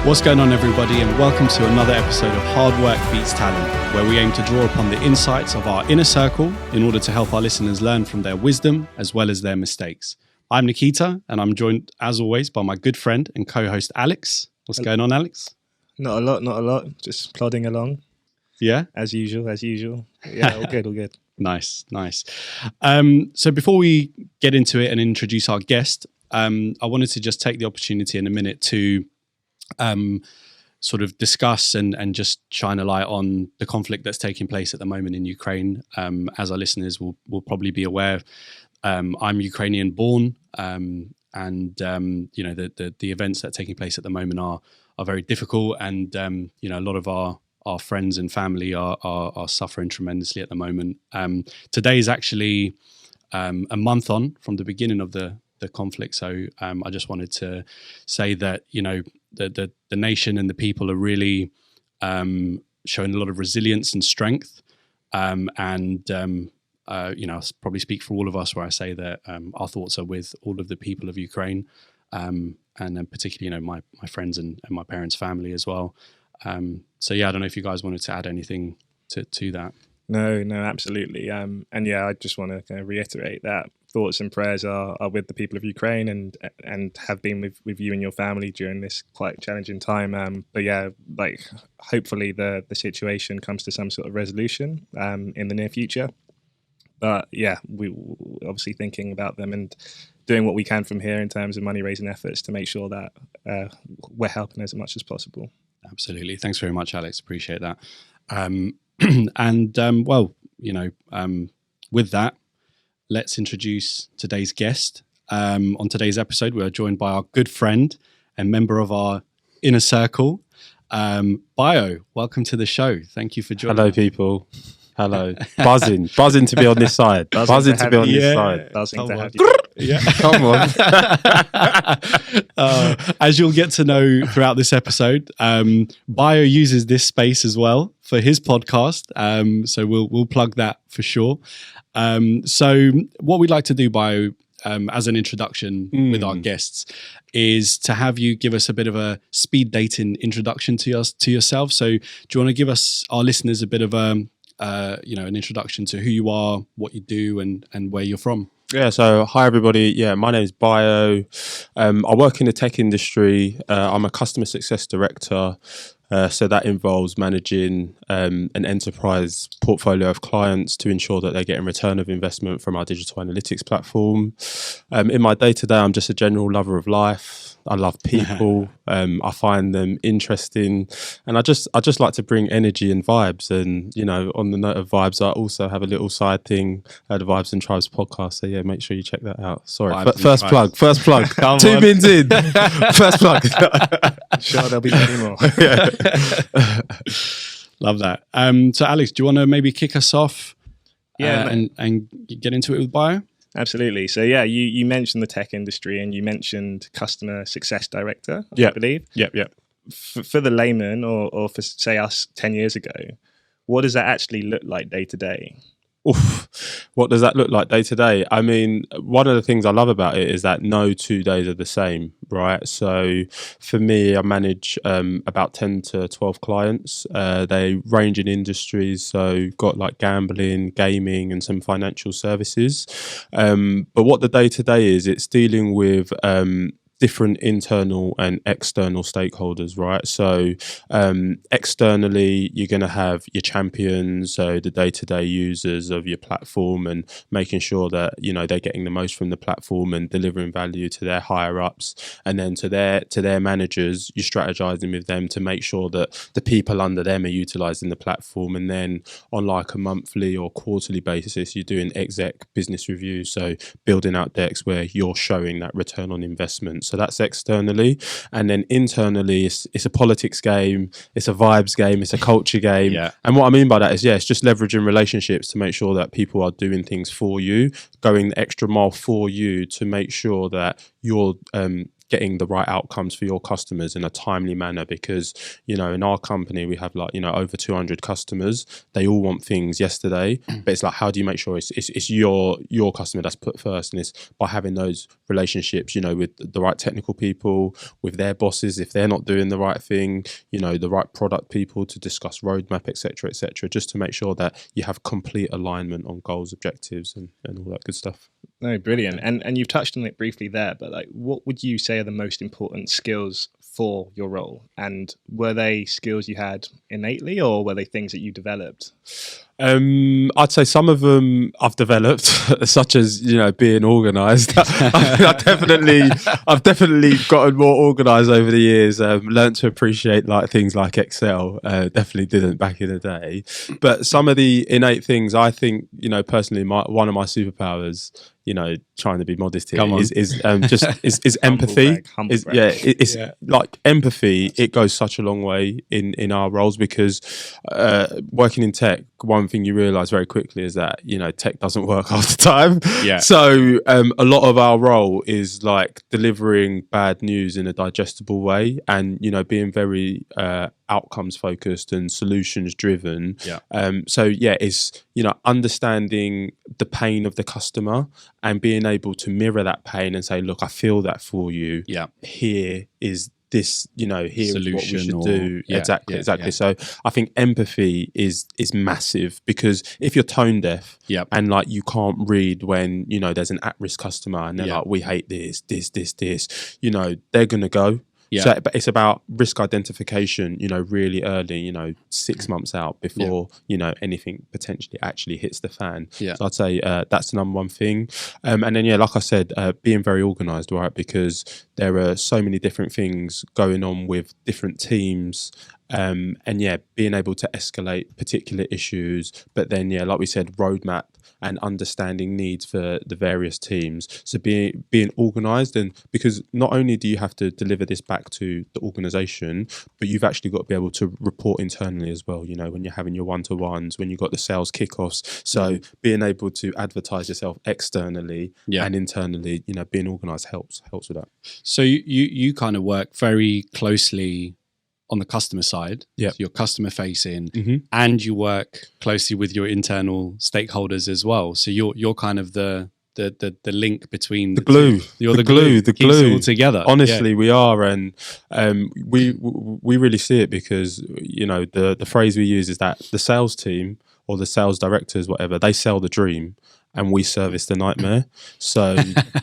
What's going on, everybody, and welcome to another episode of Hard Work Beats Talent, where we aim to draw upon the insights of our inner circle in order to help our listeners learn from their wisdom as well as their mistakes. I'm Nikita, and I'm joined, as always, by my good friend and co-host, Alex. What's going on, Alex? Not a lot. Just plodding along. Yeah? As usual. Yeah, all good. Nice. So before we get into it and introduce our guest, I wanted to just take the opportunity in a minute to sort of discuss and just shine a light on the conflict that's taking place at the moment in Ukraine. As our listeners will probably be aware, I'm Ukrainian born, and the events that are taking place at the moment are very difficult, and a lot of our friends and family are suffering tremendously at the moment. Today is actually a month on from the beginning of the conflict, so I just wanted to say that the nation and the people are really showing a lot of resilience and strength, and I'll probably speak for all of us where I say that our thoughts are with all of the people of Ukraine, and then particularly my friends and my parents' family as well. So yeah, I don't know if you guys wanted to add anything to that. No, absolutely. And yeah, I just want to kind of reiterate that thoughts and prayers are with the people of Ukraine and have been with you and your family during this quite challenging time. But yeah, like hopefully the situation comes to some sort of resolution in the near future. But yeah, we obviously thinking about them and doing what we can from here in terms of money raising efforts to make sure that we're helping as much as possible. Absolutely. Thanks very much, Alex. Appreciate that. With that, let's introduce today's guest. On today's episode, we are joined by our good friend and member of our inner circle, Bayo. Welcome to the show. Thank you for joining. Hello, people. Hello. Buzzing to be on this side. Buzzing to be on this side. Buzzing to have you. Yeah. Come on. As you'll get to know throughout this episode, Bayo uses this space as well for his podcast. So we'll plug that for sure. So what we'd like to do, Bayo, as an introduction with our guests, is to have you give us a bit of a speed dating introduction to yourself. So do you want to give our listeners a bit of an introduction to who you are, what you do, and where you're from? Yeah, so hi everybody. Yeah, my name is Bayo. I work in the tech industry. I'm a customer success director. So that involves managing an enterprise portfolio of clients to ensure that they're getting return of investment from our digital analytics platform. In my day-to-day, I'm just a general lover of life. I love people. I find them interesting, and I just like to bring energy and vibes. And on the note of vibes, I also have a little side thing, the Vibes and Tribes podcast. So yeah, make sure you check that out. Sorry, first plug. 2 minutes in. First plug. Sure, there'll be many more. Yeah. Love that. So Alex, do you want to maybe kick us off? Yeah, and get into it with Bayo? Absolutely. So yeah, you mentioned the tech industry and you mentioned customer success director, I believe. Yeah. For the layman or for say us 10 years ago, what does that actually look like day to day? What does that look like day to day? I mean, one of the things I love about it is that no 2 days are the same, right? So for me, I manage about 10 to 12 clients. They range in industries, so got like gambling, gaming, and some financial services. But what the day to day is, it's dealing with different internal and external stakeholders, right? So externally, you're going to have your champions, so the day-to-day users of your platform, and making sure that they're getting the most from the platform and delivering value to their higher ups. And then to their managers, you're strategizing with them to make sure that the people under them are utilizing the platform. And then on like a monthly or quarterly basis, you're doing exec business reviews, so building out decks where you're showing that return on investment. So that's externally. And then internally, it's a politics game, it's a vibes game, it's a culture game. Yeah. And what I mean by that is, it's just leveraging relationships to make sure that people are doing things for you, going the extra mile for you to make sure that you're getting the right outcomes for your customers in a timely manner, because in our company we have over 200 customers. They all want things yesterday, but it's like, how do you make sure it's your customer that's put first? And it's by having those relationships with the right technical people, with their bosses if they're not doing the right thing, the right product people to discuss roadmap, etc., just to make sure that you have complete alignment on goals, objectives, and all that good stuff. No, brilliant. And you've touched on it briefly there, but like, what would you say are the most important skills for your role? And were they skills you had innately, or were they things that you developed? I'd say some of them I've developed, such as being organised. I've definitely gotten more organised over the years. Learned to appreciate things like Excel. Definitely didn't back in the day. But some of the innate things, I think, personally, one of my superpowers, trying to be modest here, is empathy. Like empathy. It goes such a long way in our roles, because working in tech, one thing you realize very quickly is that tech doesn't work half the time. So a lot of our role is like delivering bad news in a digestible way, and being very outcomes focused and solutions driven. It's understanding the pain of the customer and being able to mirror that pain and say, look, I feel that for you. Here is this, here is what we should do. Exactly. So I think empathy is massive, because if you're tone deaf and you can't read when there's an at-risk customer and they're like, we hate this, they're gonna go. So, but it's about risk identification, really early, 6 months out before, anything potentially actually hits the fan. So I'd say that's the number one thing. And then, like I said, being very organised, right? Because there are so many different things going on with different teams. And being able to escalate particular issues, but then, like we said, roadmap and understanding needs for the various teams. So being organised, and because not only do you have to deliver this back to the organisation, but you've actually got to be able to report internally as well, when you're having your one-to-ones, when you've got the sales kickoffs. So being able to advertise yourself externally and internally, being organised helps with that. So you kind of work very closely on the customer side, so you're customer facing, and you work closely with your internal stakeholders as well. So you're kind of the link between the glue. You're the glue all together. Honestly, we are, and we really see it, because the phrase we use is that the sales team or the sales directors, whatever, they sell the dream, and we service the nightmare. So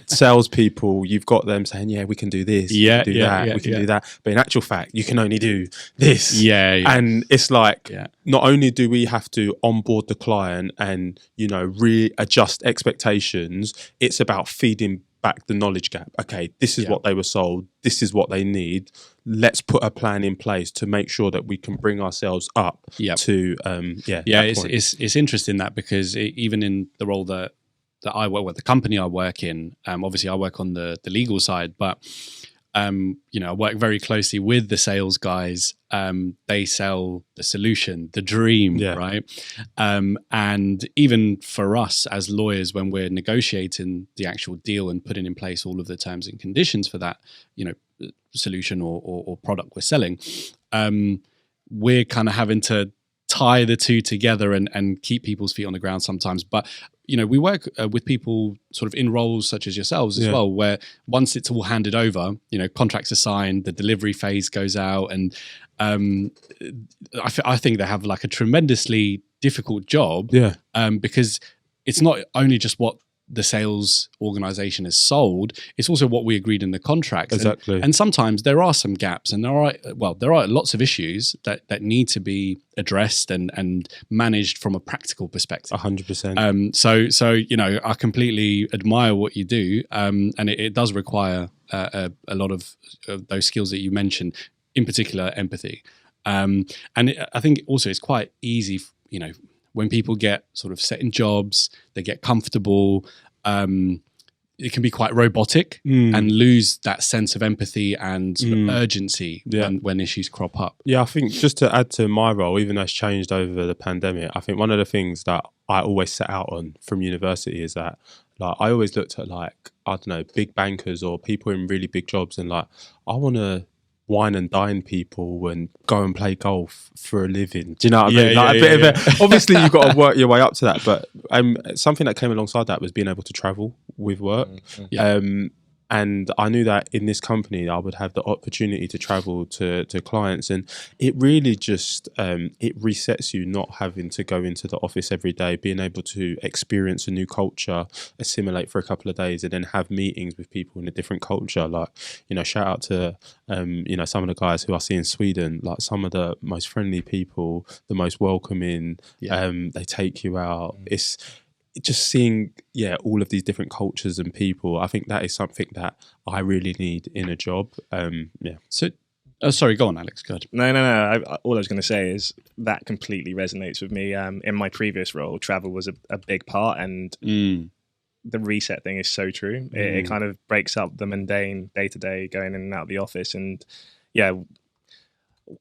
salespeople, you've got them saying, we can do this, we can do that. But in actual fact, you can only do this. And it's like, not only do we have to onboard the client and, readjust expectations, it's about feeding back the knowledge gap. Okay, this is what they were sold. This is what they need. Let's put a plan in place to make sure that we can bring ourselves up to it's interesting that, because even in the role that I work with, the company I work in, obviously I work on the legal side, but I work very closely with the sales guys. They sell the solution, the dream, right? And even for us as lawyers, when we're negotiating the actual deal and putting in place all of the terms and conditions for that, solution or product we're selling, we're kind of having to tie the two together and keep people's feet on the ground sometimes. But we work with people sort of in roles such as yourselves as well, where once it's all handed over, contracts are signed, the delivery phase goes out, and I think they have like a tremendously difficult job, because it's not only just what the sales organization has sold, it's also what we agreed in the contract. Exactly. And sometimes there are some gaps, and there are lots of issues that need to be addressed and managed from a practical perspective. 100%. So I completely admire what you do, and it does require a lot of those skills that you mentioned, in particular empathy. And I think also it's quite easy, when people get sort of set in jobs, they get comfortable, it can be quite robotic and lose that sense of empathy and sort of urgency when issues crop up. Yeah, I think just to add to my role, even though it's changed over the pandemic, I think one of the things that I always set out on from university is that Like I always looked at like, I don't know, big bankers or people in really big jobs and like, I want to wine and dine people and go and play golf for a living. Do you know what I mean? Like a bit of a, obviously you've got to work your way up to that, but something that came alongside that was being able to travel with work. And I knew that in this company, I would have the opportunity to travel to clients. And it really just, it resets you not having to go into the office every day, being able to experience a new culture, assimilate for a couple of days, and then have meetings with people in a different culture. Like, you know, shout out to, you know, some of the guys who I see in Sweden, like some of the most friendly people, the most welcoming, they take you out. It's just seeing, all of these different cultures and people. I think that is something that I really need in a job. So, sorry, go on, Alex. Go ahead. No. All I was going to say is that completely resonates with me. In my previous role, travel was a big part, and the reset thing is so true. It kind of breaks up the mundane day-to-day going in and out of the office. And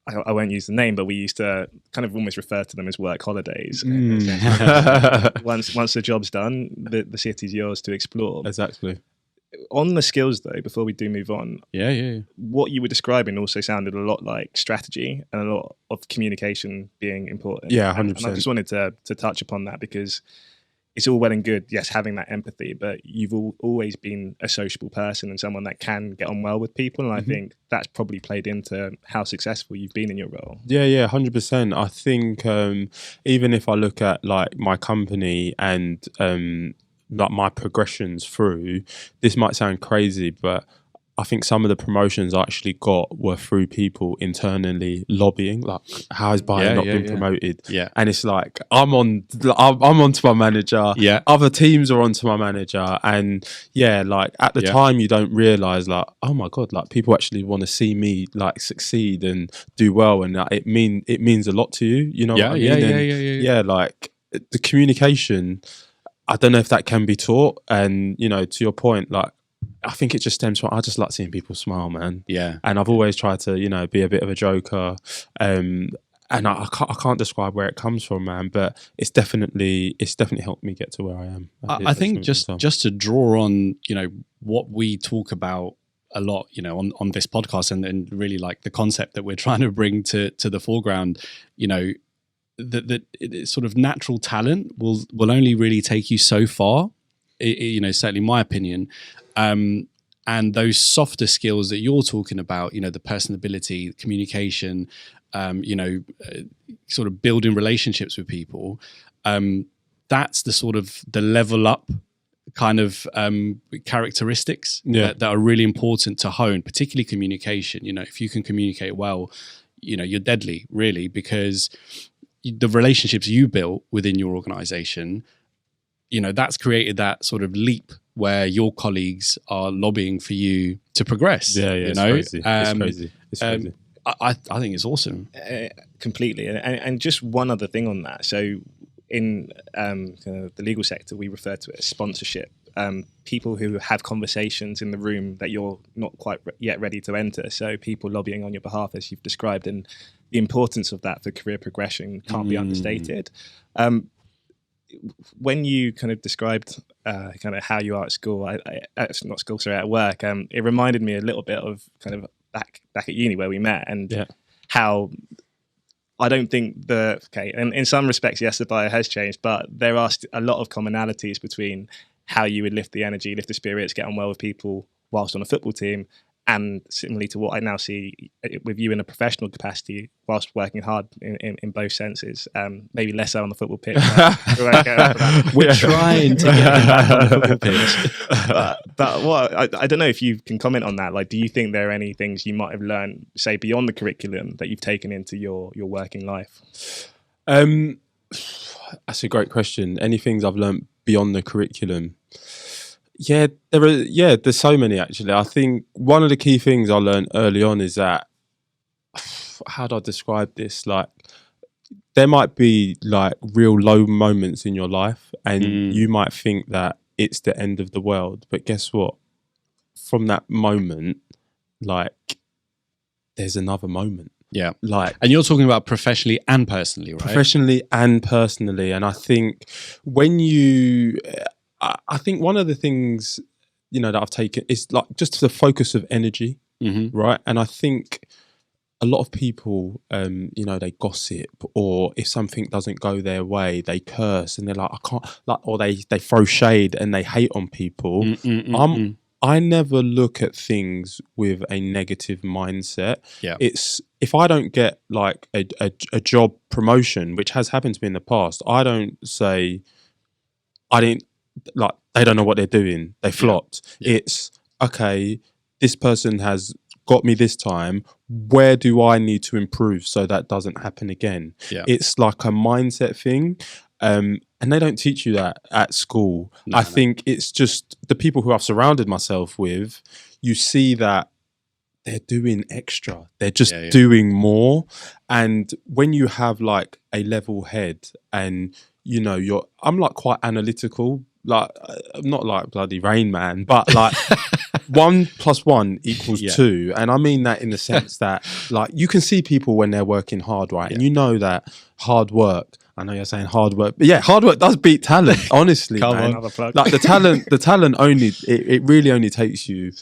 I won't use the name, but we used to kind of almost refer to them as work holidays. Once the job's done, the city's yours to explore. Exactly. On the skills, though, before we do move on, what you were describing also sounded a lot like strategy and a lot of communication being important. Yeah, 100%. And I just wanted to touch upon that, because it's all well and good, yes, having that empathy, but you've always been a sociable person and someone that can get on well with people. And I think that's probably played into how successful you've been in your role. Yeah, 100%. I think even if I look at like my company and like my progressions through, this might sound crazy, but I think some of the promotions I actually got were through people internally lobbying, like, how has Bayo not been promoted? Yeah. And it's like, I'm on to my manager. Yeah. Other teams are on to my manager. And like at the time you don't realize like, oh my God, like people actually want to see me like succeed and do well. And it means a lot to you, you know what I mean? Yeah, like the communication, I don't know if that can be taught. And, you know, to your point, like, I think it just stems from, I just like seeing people smile, man. Yeah. And I've always tried to, you know, be a bit of a joker. And I can't describe where it comes from, man, but it's definitely helped me get to where I am. I think just to draw on, you know, what we talk about a lot, you know, on this podcast, and really like the concept that we're trying to bring to the foreground, you know, that sort of natural talent will only really take you so far. You know, certainly my opinion. And those softer skills that you're talking about, you know, the personability, communication, you know, sort of building relationships with people, that's the sort of the level up kind of characteristics that are really important to hone, particularly communication. You know, if you can communicate well, you know, you're deadly, really, because the relationships you built within your organization, you know, that's created that sort of leap where your colleagues are lobbying for you to progress. Yeah, you it's know? crazy. It's crazy. I think it's awesome. Completely. And just one other thing on that. So in kind of the legal sector, we refer to it as sponsorship. People who have conversations in the room that you're not quite yet ready to enter. So people lobbying on your behalf, as you've described, and the importance of that for career progression can't be understated. When you kind of described kind of how you are at school, at work, it reminded me a little bit of kind of back at uni where we met, and how I don't think and in some respects, yes, the bio has changed, but there are a lot of commonalities between how you would lift the energy, lift the spirits, get on well with people whilst on a football team, and similarly to what I now see with you in a professional capacity whilst working hard in both senses, maybe less so on the football pitch. We're trying to get back on the football pitch. But what I don't know if you can comment on that. Like, do you think there are any things you might have learned, say, beyond the curriculum that you've taken into your working life? That's a great question. Any things I've learned beyond the curriculum? Yeah, there's so many actually. I think one of the key things I learned early on is that, how do I describe this? Like, there might be like real low moments in your life and you might think that it's the end of the world. But guess what? From that moment, like, there's another moment. Yeah. Like, and you're talking about professionally and personally, right? Professionally and personally. And I think when I think one of the things, that I've taken is like just the focus of energy, right? And I think a lot of people, they gossip, or if something doesn't go their way, they curse, and they're like, I can't, like, or they throw shade and they hate on people. I never look at things with a negative mindset. Yeah. It's if I don't get like a job promotion, which has happened to me in the past, I don't say they don't know what they're doing, they flopped. Yeah. It's okay, this person has got me this time, where do I need to improve so that doesn't happen again? Yeah. It's like a mindset thing. And they don't teach you that at school. I think it's just the people who I've surrounded myself with, you see that they're doing extra. They're just doing more. And when you have like a level head and, I'm like quite analytical, like I'm not like bloody Rain Man, but like 1 + 1 = 2. And I mean that in the sense that like you can see people when they're working hard, right? And that hard work, I know you're saying hard work, but hard work does beat talent, honestly, man. Like the talent only, it really only takes you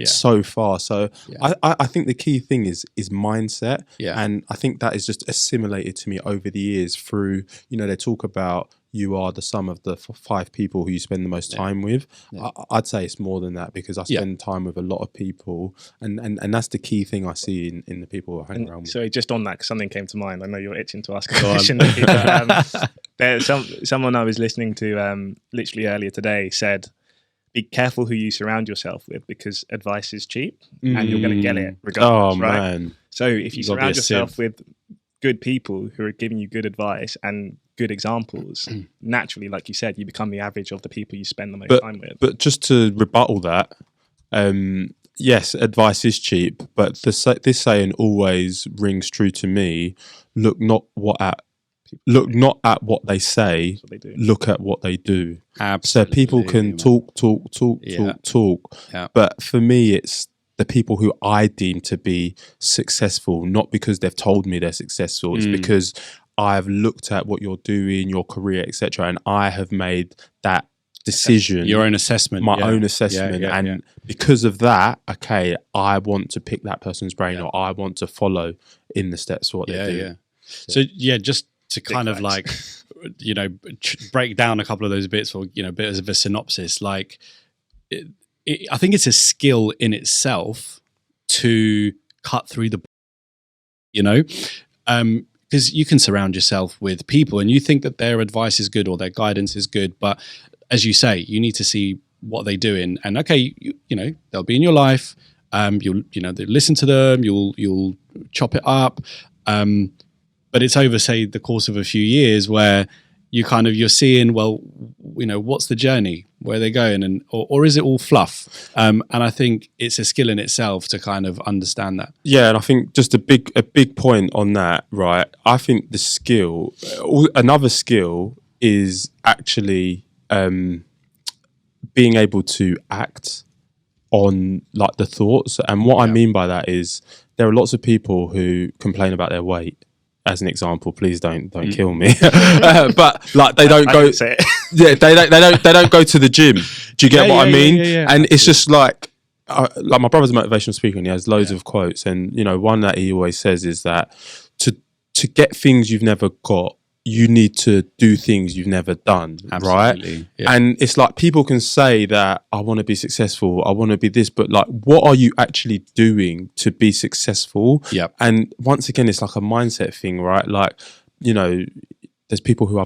so far. So I think the key thing is mindset. Yeah. And I think that is just assimilated to me over the years through, they talk about you are the sum of the 5 people who you spend the most time with. Yeah. I'd say it's more than that, because I spend time with a lot of people, and that's the key thing I see in the people I hang around with. So just on that, 'cause something came to mind. I know you're itching to ask a question. There's someone I was listening to literally earlier today said, be careful who you surround yourself with, because advice is cheap and you're going to get it regardless, right? Man. So if you surround yourself with good people who are giving you good advice and good examples, naturally, like you said, you become the average of the people you spend the most time with. But just to rebuttal that, yes, advice is cheap, but this saying always rings true to me. Look not at what they say, look at what they do. Absolutely. So people can talk. Yeah. But for me, it's the people who I deem to be successful, not because they've told me they're successful. It's because I've looked at what you're doing, your career, etc., and I have made that decision. Your own assessment. My own assessment. And because of that, okay, I want to pick that person's brain, or I want to follow in the steps of what they do. Yeah. So just to kind of like, break down a couple of those bits, or, bit of a synopsis, like I think it's a skill in itself to cut through the, because you can surround yourself with people and you think that their advice is good or their guidance is good, but as you say, you need to see what they're doing. And okay, they'll be in your life. You'll listen to them. You'll chop it up. But it's over, say, the course of a few years where you're seeing, well, what's the journey? Where are they going? Or is it all fluff? And I think it's a skill in itself to kind of understand that. Yeah, and I think just a big point on that, right? I think the skill, another skill is actually being able to act on like the thoughts. And what I mean by that is there are lots of people who complain about their weight. As an example, please don't kill me. But like they don't go. They don't go to the gym. Do you get what I mean? Yeah, and it's just like my brother's a motivational speaker, and he has loads of quotes. And one that he always says is that to get things you've never got, you need to do things you've never done. Absolutely. Right? Yeah. And it's like people can say that I want to be successful, I want to be this, but like, what are you actually doing to be successful? Yeah. And once again, it's like a mindset thing, right? Like, there's people who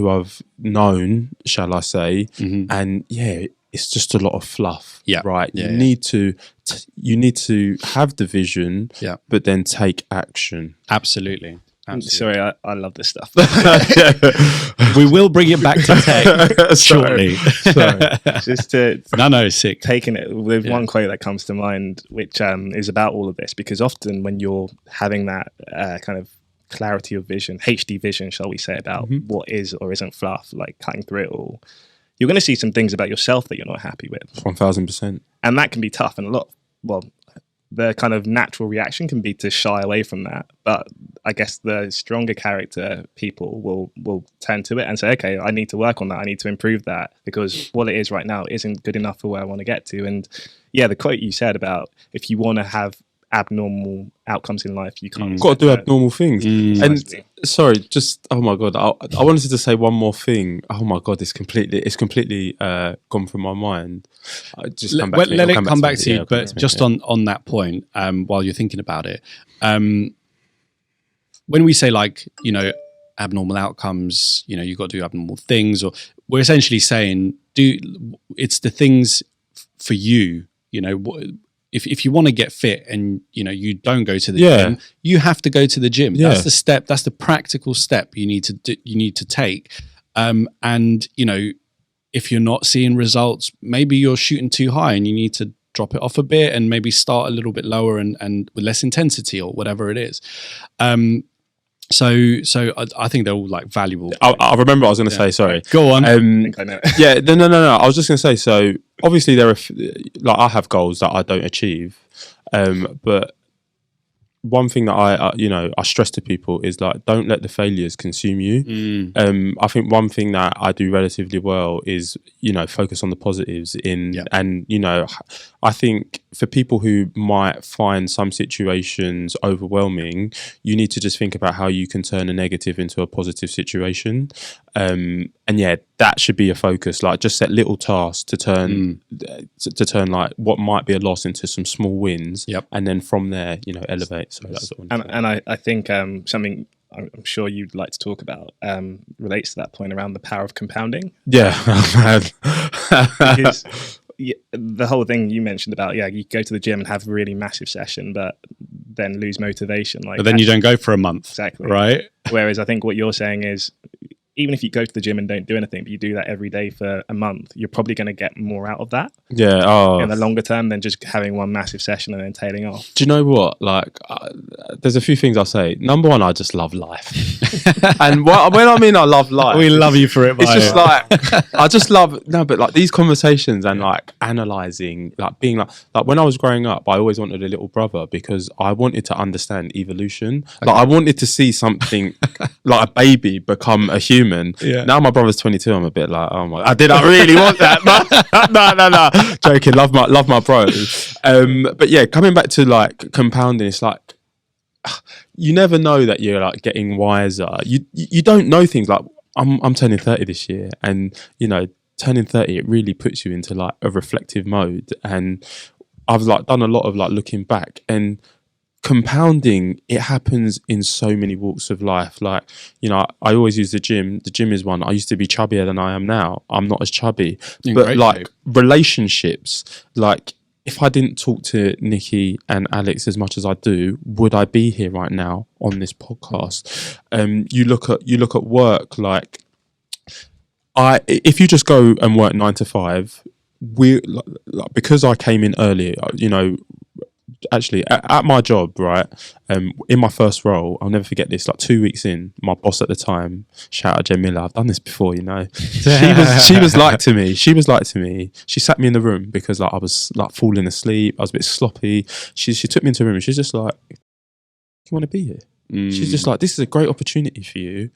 I've known, shall I say, and it's just a lot of fluff. Yeah. Right. You need to have the vision, but then take action. Absolutely. Sorry, I love this stuff. We will bring it back to tech shortly. Just to sick. Taking it with one quote that comes to mind, which is about all of this, because often when you're having that kind of clarity of vision, HD vision, shall we say, about what is or isn't fluff, like cutting through it all, you're going to see some things about yourself that you're not happy with. 1000%. And that can be tough, and the kind of natural reaction can be to shy away from that. But I guess the stronger character people will turn to it and say, okay, I need to work on that. I need to improve that, because what it is right now isn't good enough for where I want to get to. And yeah, the quote you said about if you want to have abnormal outcomes in life, you can't. You've got to do abnormal things. And sorry, just oh my god, I wanted to say one more thing. Oh my god, it's completely gone from my mind. Just come back. Let it come back to you. But just on that point, while you're thinking about it, when we say like abnormal outcomes, you've got to do abnormal things, or we're essentially saying it's the things for you. If you want to get fit and you don't go to the gym, you have to go to the gym. Yeah. That's the step. That's the practical step you need to take. And if you're not seeing results, maybe you're shooting too high and you need to drop it off a bit and maybe start a little bit lower and with less intensity or whatever it is. So I think they're all like valuable. I remember what I was going to say. Sorry, go on. I think I know. Yeah, no. I was just going to say. So obviously there are I have goals that I don't achieve, but one thing that I stress to people is like, don't let the failures consume you. I think one thing that I do relatively well is focus on the positives and I think for people who might find some situations overwhelming, you need to just think about how you can turn a negative into a positive situation. And yeah, that should be a focus. Like, just set little tasks to turn like what might be a loss into some small wins. Yep. And then from there, elevate. So that's what I think something I'm sure you'd like to talk about relates to that point around the power of compounding. Yeah. Because the whole thing you mentioned about, you go to the gym and have a really massive session, but then lose motivation. But then you don't go for a month. Exactly. Right. Whereas I think what you're saying is, even if you go to the gym and don't do anything, but you do that every day for a month, you're probably going to get more out of that. Yeah. Oh. In the longer term than just having one massive session and then tailing off. Do you know what? Like, there's a few things I'll say. Number one, I just love life. And when I mean I love life, we love you for it. It's just like, I just love, but like these conversations and like analysing, like being like when I was growing up, I always wanted a little brother because I wanted to understand evolution. Okay. Like I wanted to see something like a baby become a human. Yeah. Now my brother's 22. I'm a bit like, oh my! Did I really want that? No. Joking. Love my bro. But yeah, coming back to like compounding, it's like you never know that you're like getting wiser. You don't know things. Like I'm turning 30 this year, and turning 30 it really puts you into like a reflective mode. And I've like done a lot of like looking back and. Compounding, it happens in so many walks of life. Like, I always use the gym. The gym is one. I used to be chubbier than I am now. I'm not as chubby. But like relationships, like if I didn't talk to Nikki and Alex as much as I do, would I be here right now on this podcast? You look at work, like if you just go and work 9 to 5, because I came in early, actually at my job, right, in my first role, I'll never forget this, like 2 weeks in, my boss at the time, shout out Jamila, I've done this before, she was like to me, she sat me in the room because like I was like falling asleep, I was a bit sloppy. She took me into a room and she's just like, you want to be here? She's just like, this is a great opportunity for you,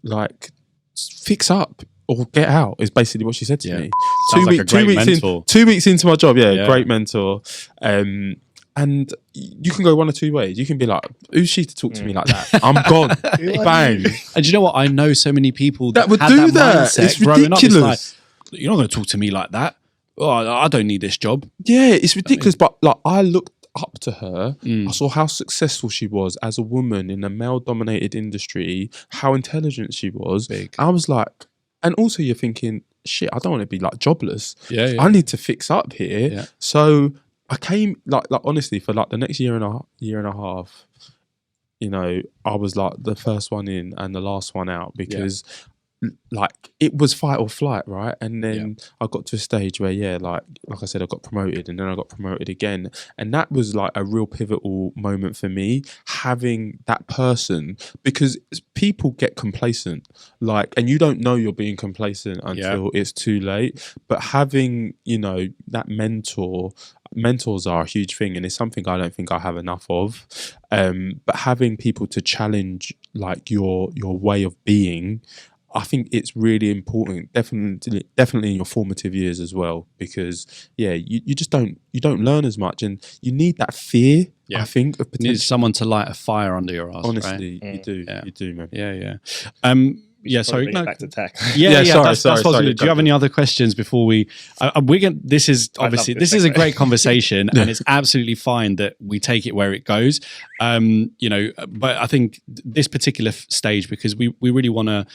like fix up or get out, is basically what she said to me. 2 weeks into my job, great mentor. And you can go one or two ways. You can be like, who's she to talk to me like that? I'm gone. Bang. And you know what? I know so many people that would do that. It's ridiculous. Like, you're not going to talk to me like that. Oh, I don't need this job. Yeah, it's ridiculous. But like, I looked up to her. I saw how successful she was as a woman in a male-dominated industry, how intelligent she was. Big. I was like, and also you're thinking, shit, I don't want to be like jobless. Yeah. I need to fix up here. Yeah. So I came like honestly for like the next year and a half, I was like the first one in and the last one out because like it was fight or flight, right? And then I got to a stage where like I said, I got promoted and then I got promoted again, and that was like a real pivotal moment for me, having that person, because people get complacent, like, and you don't know you're being complacent until it's too late. But having that mentor mentors are a huge thing, and it's something I don't think I have enough of. But having people to challenge like your way of being, I think it's really important, definitely in your formative years as well, because you just don't learn as much, and you need that fear. I think of You need someone to light a fire under your ass. Honestly, right? you do, man. Sorry, no. Back to tech. That's what I was gonna do. Do you have any other questions before we? This is obviously this is a great conversation, and it's absolutely fine that we take it where it goes. But I think this particular stage, because we really want to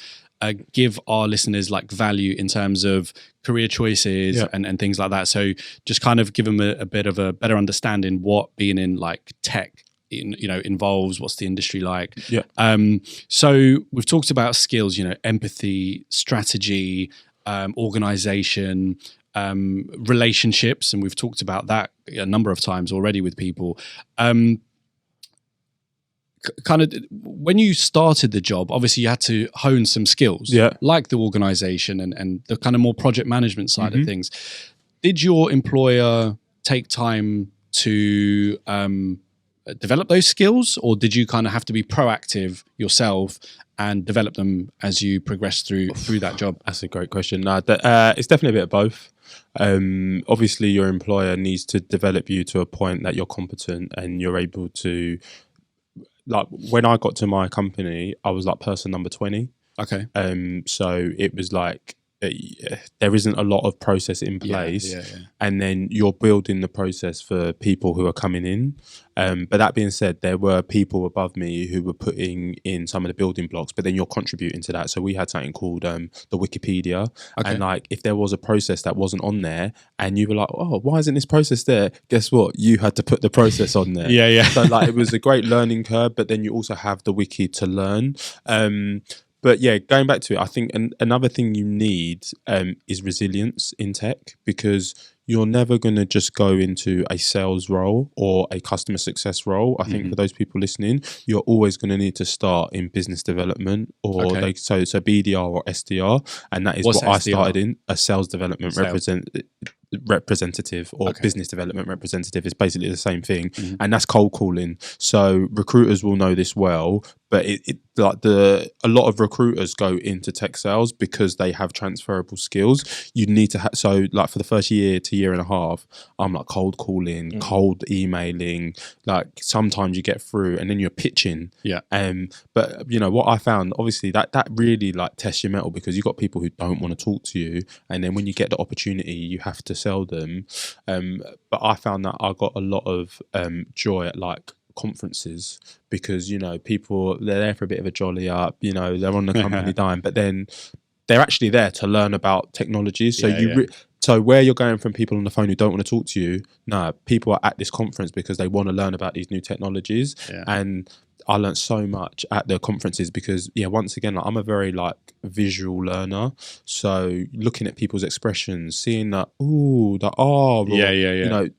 give our listeners like value in terms of career choices and things like that. So just kind of give them a bit of a better understanding what being in like tech involves, what's the industry like. So we've talked about skills, empathy, strategy, organization, relationships, and we've talked about that a number of times already with people. Kind of when you started the job, obviously you had to hone some skills, like the organization and the kind of more project management side of things. Did your employer take time to develop those skills, or did you kind of have to be proactive yourself and develop them as you progress through that job? That's a great question. It's definitely a bit of both. Obviously your employer needs to develop you to a point that you're competent and you're able to, like when I got to my company, I was like person number 20. Okay. So it was like there isn't a lot of process in place, and then you're building the process for people who are coming in. But that being said, there were people above me who were putting in some of the building blocks, but then you're contributing to that. So we had something called the Wikipedia, and like if there was a process that wasn't on there, and you were like, "Oh, why isn't this process there?" Guess what? You had to put the process on there. So like it was a great learning curve, but then you also have the wiki to learn. But yeah, going back to it, I think another thing you need is resilience in tech, because you're never going to just go into a sales role or a customer success role. I think for those people listening, you're always going to need to start in business development or so BDR or SDR. And that is what I started in, a sales development representative or business development representative. Is basically the same thing, and that's cold calling. So recruiters will know this well, but a lot of recruiters go into tech sales because they have transferable skills. You need to so like for the first year to year and a half, I'm like cold calling, cold emailing, like sometimes you get through and then you're pitching. But what I found, obviously that really like tests your mettle, because you've got people who don't want to talk to you, and then when you get the opportunity you have to sell them. But I found that I got a lot of joy at like conferences, because people, they're there for a bit of a jolly up, they're on the company dime, but then they're actually there to learn about technology. So so where you're going from people on the phone who don't want to talk to you, people are at this conference because they want to learn about these new technologies. And I learned so much at the conferences because, once again, like, I'm a very like visual learner. So looking at people's expressions, seeing that,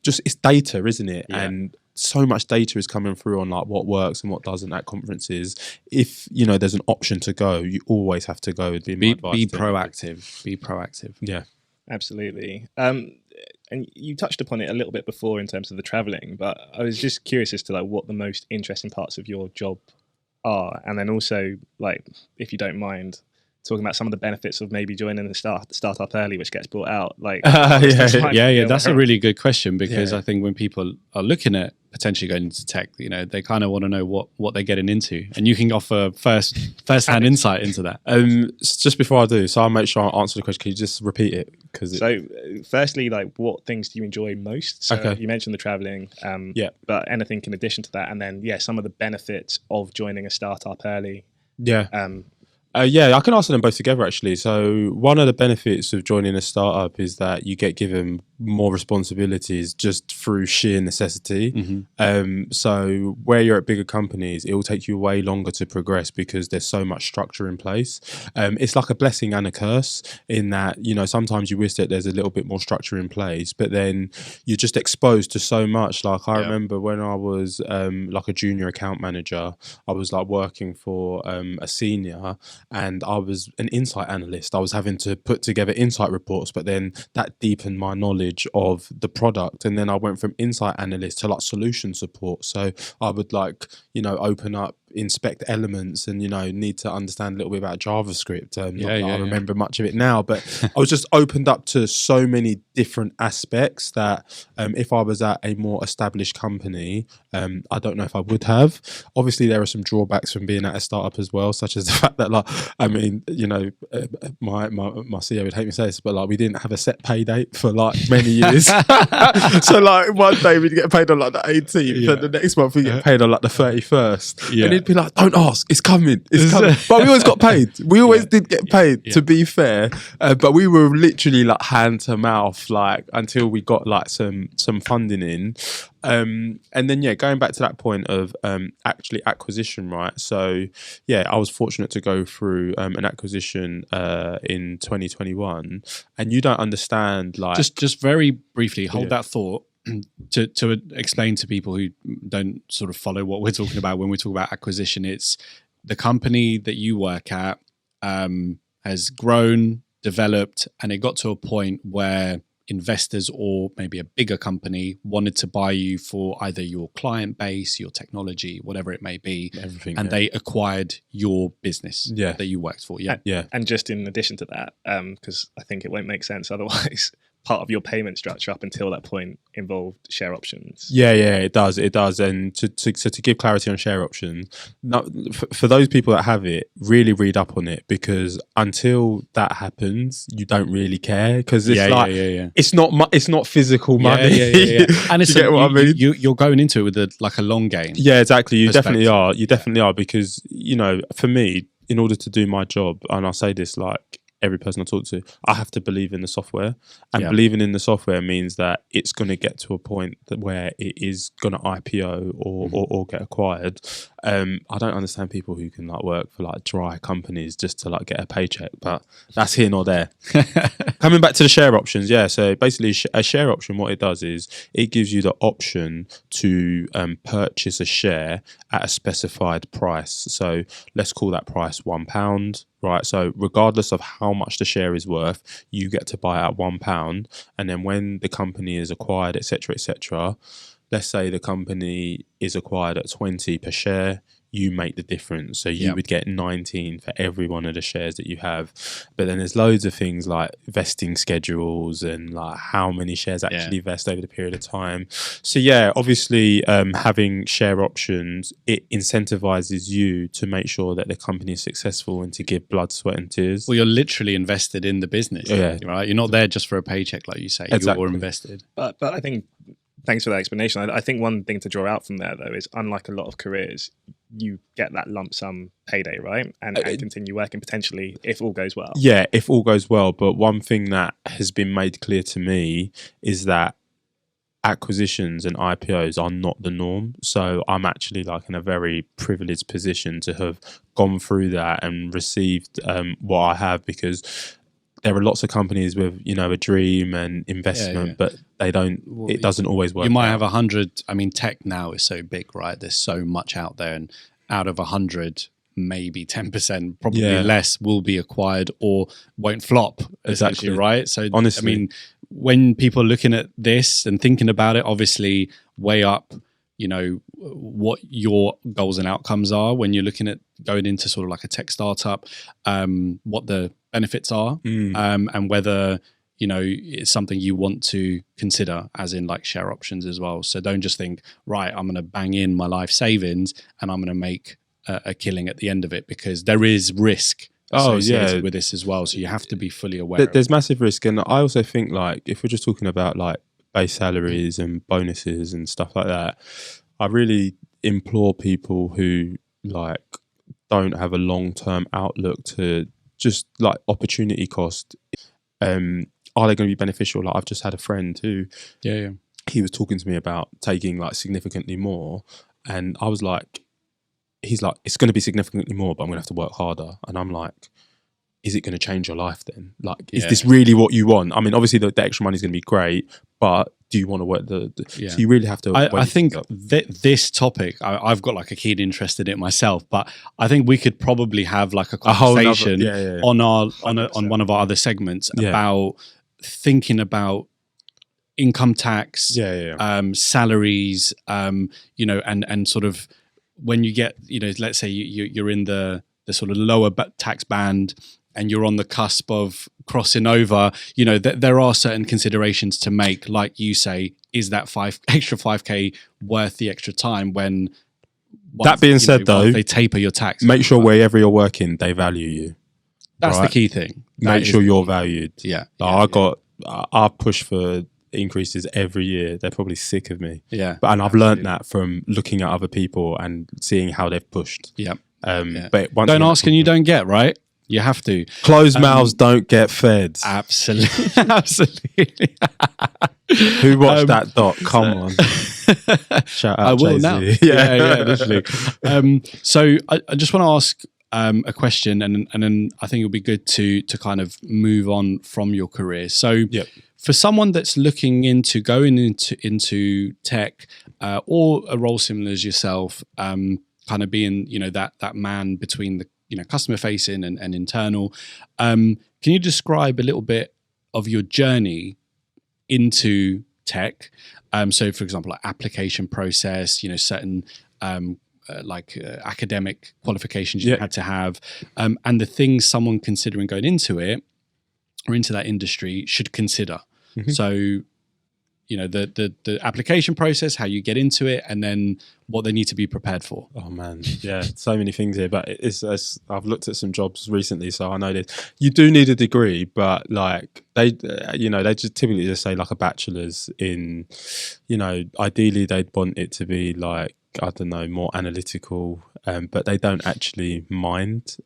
just it's data, isn't it? And so much data is coming through on like what works and what doesn't at conferences. If there's an option to go, you always have to go. Be proactive. Be proactive. Yeah, absolutely. And you touched upon it a little bit before in terms of the traveling, but I was just curious as to like what the most interesting parts of your job are, and then also like, if you don't mind, talking about some of the benefits of maybe joining the startup early, which gets brought out. Like, that's a really good question, because I think when people are looking at potentially going into tech, they kind of want to know what they're getting into, and you can offer first-hand insight into that. Just before I do, so I'll make sure I answer the question. Can you just repeat it? Firstly, like, what things do you enjoy most? So you mentioned the traveling, but anything in addition to that, and then some of the benefits of joining a startup early. I can answer them both together, actually. So one of the benefits of joining a startup is that you get given more responsibilities just through sheer necessity. So where you're at bigger companies, it will take you way longer to progress because there's so much structure in place. It's like a blessing and a curse in that, sometimes you wish that there's a little bit more structure in place, but then you're just exposed to so much. Like I remember when I was like a junior account manager, I was like working for a senior, and I was an insight analyst. I was having to put together insight reports, but then that deepened my knowledge of the product. And then I went from insight analyst to like solution support. So I would like, open up, inspect elements, and need to understand a little bit about JavaScript. Not that I remember much of it now, but I was just opened up to so many different aspects that if I was at a more established company, I don't know if I would have. Obviously, there are some drawbacks from being at a startup as well, such as the fact that, like, I mean, my CEO would hate me to say this, but like we didn't have a set pay date for like many years. So like one day we'd get paid on like the 18th, and the next month we get paid on like the 31st. And he'd be like, "Don't ask, it's coming, it's coming." But we always got paid. We always did get paid, to be fair. But we were literally like hand to mouth, like until we got like some funding in. And then going back to that point of actually acquisition, right? So I was fortunate to go through an acquisition in 2021, and you don't understand, like, just very briefly hold that thought to explain to people who don't sort of follow what we're talking about when we talk about acquisition. It's the company that you work at has grown, developed, and it got to a point where investors or maybe a bigger company wanted to buy you for either your client base, your technology, whatever it may be, everything, and they acquired your business that you worked for. And just in addition to that, because I think it won't make sense otherwise, part of your payment structure up until that point involved share options. It does. And to give clarity on share options, for those people that have it, really read up on it, because until that happens, you don't really care, because it's it's not physical money. And it's I mean? You're going into it with a long game. Yeah, exactly. You definitely are. You definitely are, because for me, in order to do my job, and I'll say this like every person I talk to, I have to believe in the software, and believing in the software means that it's going to get to a point where it is going to IPO or get acquired. I don't understand people who can like work for like dry companies just to like get a paycheck, but that's here nor there. Coming back to the share options, so basically a share option, what it does is it gives you the option to purchase a share at a specified price. So let's call that price £1. Right, so regardless of how much the share is worth, you get to buy at £1, and then when the company is acquired, etc., let's say the company is acquired at 20 per share, you make the difference. So you would get 19 for every one of the shares that you have. But then there's loads of things like vesting schedules and like how many shares actually vest over the period of time. So obviously having share options, it incentivizes you to make sure that the company is successful and to give blood, sweat and tears. Well, you're literally invested in the business, right? You're not there just for a paycheck, like you say. Exactly. You're invested. But I think, thanks for that explanation. I think one thing to draw out from there, though, is unlike a lot of careers, you get that lump sum payday, right? And continue working potentially if all goes well. Yeah, if all goes well. But one thing that has been made clear to me is that acquisitions and IPOs are not the norm. So I'm actually like in a very privileged position to have gone through that and received what I have, because there are lots of companies with, a dream and investment, but they don't, it doesn't always work. You might have 100. I mean, tech now is so big, right? There's so much out there, and out of 100, maybe 10%, probably less, will be acquired or won't flop, essentially, right? So, honestly, I mean, when people are looking at this and thinking about it, obviously weigh up, what your goals and outcomes are when you're looking at going into sort of like a tech startup, what the benefits are, and whether it's something you want to consider, as in like share options as well. So don't just think, right, I'm going to bang in my life savings and I'm going to make a killing at the end of it, because there is risk associated with this as well. So you have to be fully aware. There's massive risk, and I also think like if we're just talking about like base salaries and bonuses and stuff like that, I really implore people who like don't have a long-term outlook to just like opportunity cost. Are they going to be beneficial? Like I've just had a friend who he was talking to me about taking like significantly more, and I was like, he's like, it's going to be significantly more, but I'm going to have to work harder. And I'm like, is it going to change your life then? Like, is this really what you want? I mean, obviously the extra money is going to be great, but do you want to work Yeah. so you really have to I think this topic, I've got like a keen interest in it myself, but I think we could probably have like a conversation on one of our other segments about thinking about income tax, salaries, you know, and sort of when you get, you know, let's say you're in the sort of lower tax band and you're on the cusp of crossing over, you know, there are certain considerations to make. Like you say, is that extra 5K worth the extra time when... That being said, though, they taper your tax. Make sure wherever you're working, they value you. That's the key thing. Make sure you're valued. Yeah. I've pushed for increases every year. They're probably sick of me. Yeah. And I've learned that from looking at other people and seeing how they've pushed. Yeah. But don't ask and you don't get, right? You have to. Closed mouths don't get fed. Absolutely. Absolutely. Who watched that doc? Come on. Shout out I will Jay-Z. now. Yeah, literally. So I just want to ask a question, and then I think it'll be good to kind of move on from your career. So for someone that's looking into going into tech or a role similar as yourself, kind of being, you know, that man between the, you know, customer facing and internal, can you describe a little bit of your journey into tech? So for example, like application process, you know, certain academic qualifications you had to have, and the things someone considering going into it or into that industry should consider. So, you know, the application process, how you get into it, and then what they need to be prepared for. Oh man, yeah, so many things here. But it's I've looked at some jobs recently, so I know that you do need a degree, but like they just typically just say like a bachelor's in, you know, ideally they'd want it to be like, I don't know, more analytical, but they don't actually mind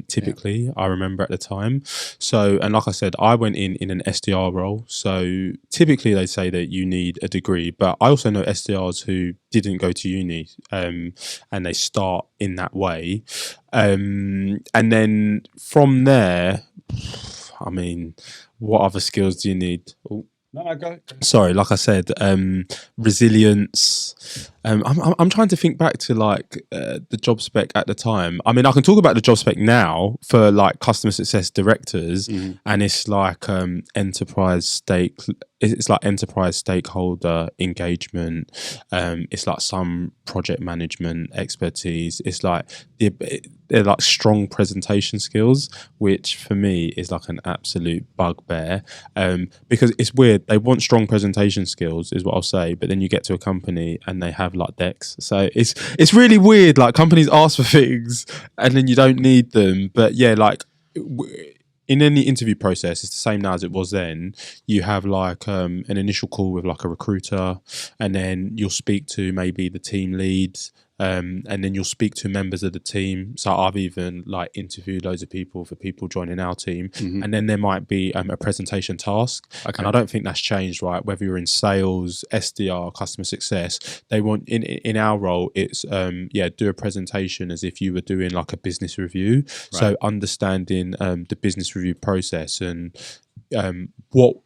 typically. I remember at the time. So, and like I said, I went in an SDR role. So typically they say that you need a degree, but I also know SDRs who didn't go to uni and they start in that way. And then from there, I mean, what other skills do you need? Oh. No, go. Sorry, like I said, resilience. I'm trying to think back to like the job spec at the time. I mean, I can talk about the job spec now for like customer success directors, and it's like it's like enterprise stakeholder engagement. It's like some project management expertise. It's like they're like strong presentation skills, which for me is like an absolute bugbear, because it's weird. They want strong presentation skills is what I'll say, but then you get to a company and they have like decks. So it's really weird. Like companies ask for things and then you don't need them. But yeah, like in any interview process, it's the same now as it was then. You have like an initial call with like a recruiter, and then you'll speak to maybe the team leads, and then you'll speak to members of the team. So I've even like interviewed loads of people for people joining our team, and then there might be a presentation task. And I don't think that's changed, right? Whether you're in sales, SDR, customer success, they want in our role, it's do a presentation as if you were doing like a business review. Right. So understanding the business review process and what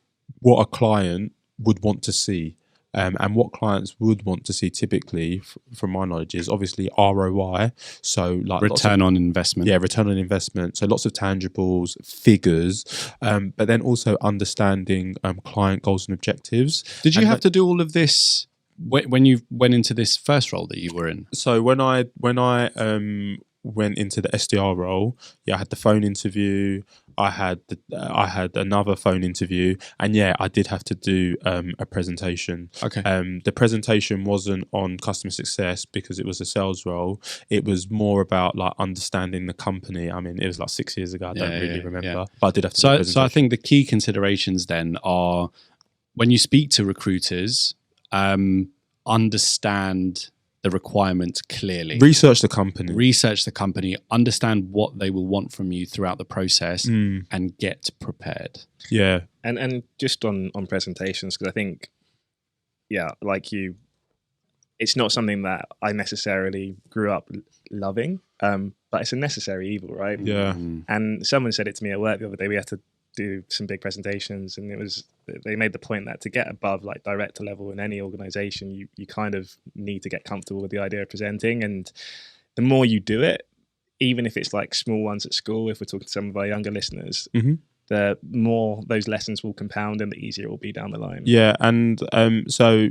a client would want to see. And what clients would want to see typically, from my knowledge, is obviously ROI. So like return on investment. Yeah, return on investment. So lots of tangibles, figures, but then also understanding client goals and objectives. Did you have to do all of this when you went into this first role that you were in? So when I went into the SDR role, I had the phone interview. I had another phone interview, and I did have to do a presentation. Okay. The presentation wasn't on customer success because it was a sales role. It was more about like understanding the company. I mean, it was like 6 years ago. I don't really remember, but I did have to. So I think the key considerations then are when you speak to recruiters, understand the requirements clearly. Research the company, understand what they will want from you throughout the process, and get prepared. Yeah. And just on presentations, because I think, like you, it's not something that I necessarily grew up loving, but it's a necessary evil, right? Yeah. And someone said it to me at work the other day, we had to do some big presentations, and they made the point that to get above like director level in any organization, you kind of need to get comfortable with the idea of presenting, and the more you do it, even if it's like small ones at school, if we're talking to some of our younger listeners, the more those lessons will compound and the easier it will be down the line. Yeah, and so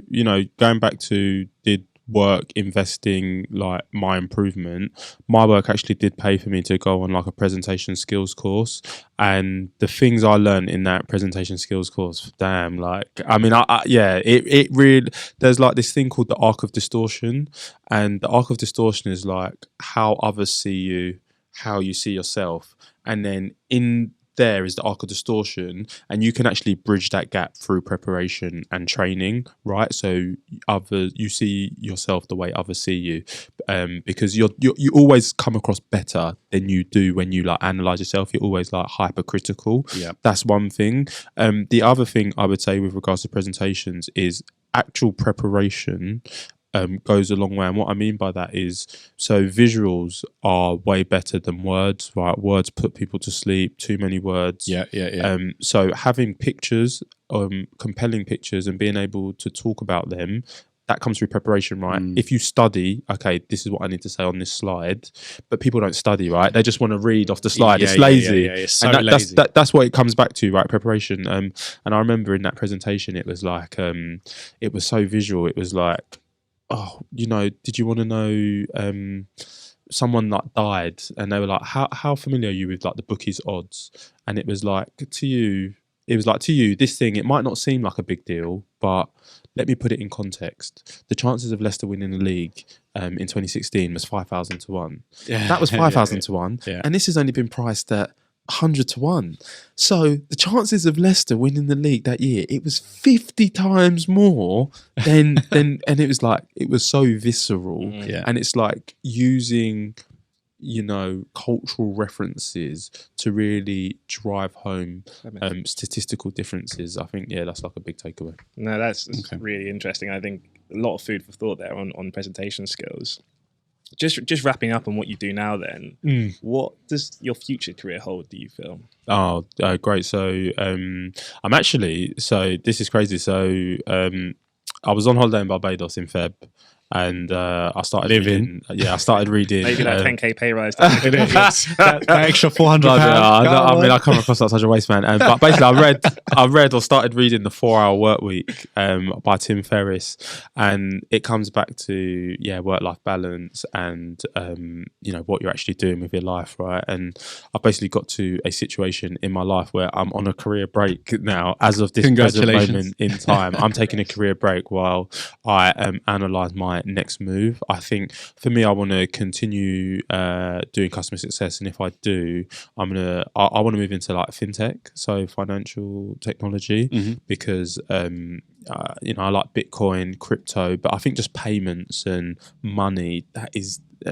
going back to did work investing like my improvement, my work actually did pay for me to go on like a presentation skills course, and the things I learned in that presentation skills course, damn, like it really, there's like this thing called the arc of distortion, and the arc of distortion is like how others see you, how you see yourself, and then in there is the arc of distortion, and you can actually bridge that gap through preparation and training, right? So you see yourself the way others see you, because you always come across better than you do when you like analyze yourself. You're always like hypercritical. Yeah, that's one thing. The other thing I would say with regards to presentations is actual preparation goes a long way. And what I mean by that is, so visuals are way better than words, right? Words put people to sleep, too many words. Yeah. So having pictures, compelling pictures, and being able to talk about them, that comes through preparation, right? If you study, okay, this is what I need to say on this slide, but people don't study, right? They just want to read off the slide. It's lazy. It's so and lazy. That's what it comes back to, right? Preparation. And I remember in that presentation, it was like, it was so visual. It was like, oh, did you want to know someone like died? And they were like, how familiar are you with like the bookies odds? And it was like, to you, this thing, it might not seem like a big deal, but let me put it in context. The chances of Leicester winning the league in 2016 was 5,000 to 1. Yeah. That was 5,000 to 1. Yeah. And this has only been priced at 100 to 1. So the chances of Leicester winning the league that year, it was 50 times more than and it was like, it was so visceral. And it's like using cultural references to really drive home statistical differences. I think that's like a big takeaway. No, that's really interesting. I think a lot of food for thought there on presentation skills. Just wrapping up on what you do now then, what does your future career hold, do you feel? Oh, great. So I'm actually, so this is crazy. So I was on holiday in Barbados in Feb, and I started reading. Yeah, I started reading. Maybe that 10k pay rise. that extra £400. I come across like such a waste man. But basically, I read or started reading The 4-Hour Work Week by Tim Ferriss, and it comes back to work-life balance and what you're actually doing with your life, right? And I basically got to a situation in my life where I'm on a career break now. As of this present moment in time, I'm taking a career break while I analyze my next move. I think for me, I want to continue doing customer success, and if I do, I want to move into like FinTech, so financial technology, because I like Bitcoin, crypto, but I think just payments and money,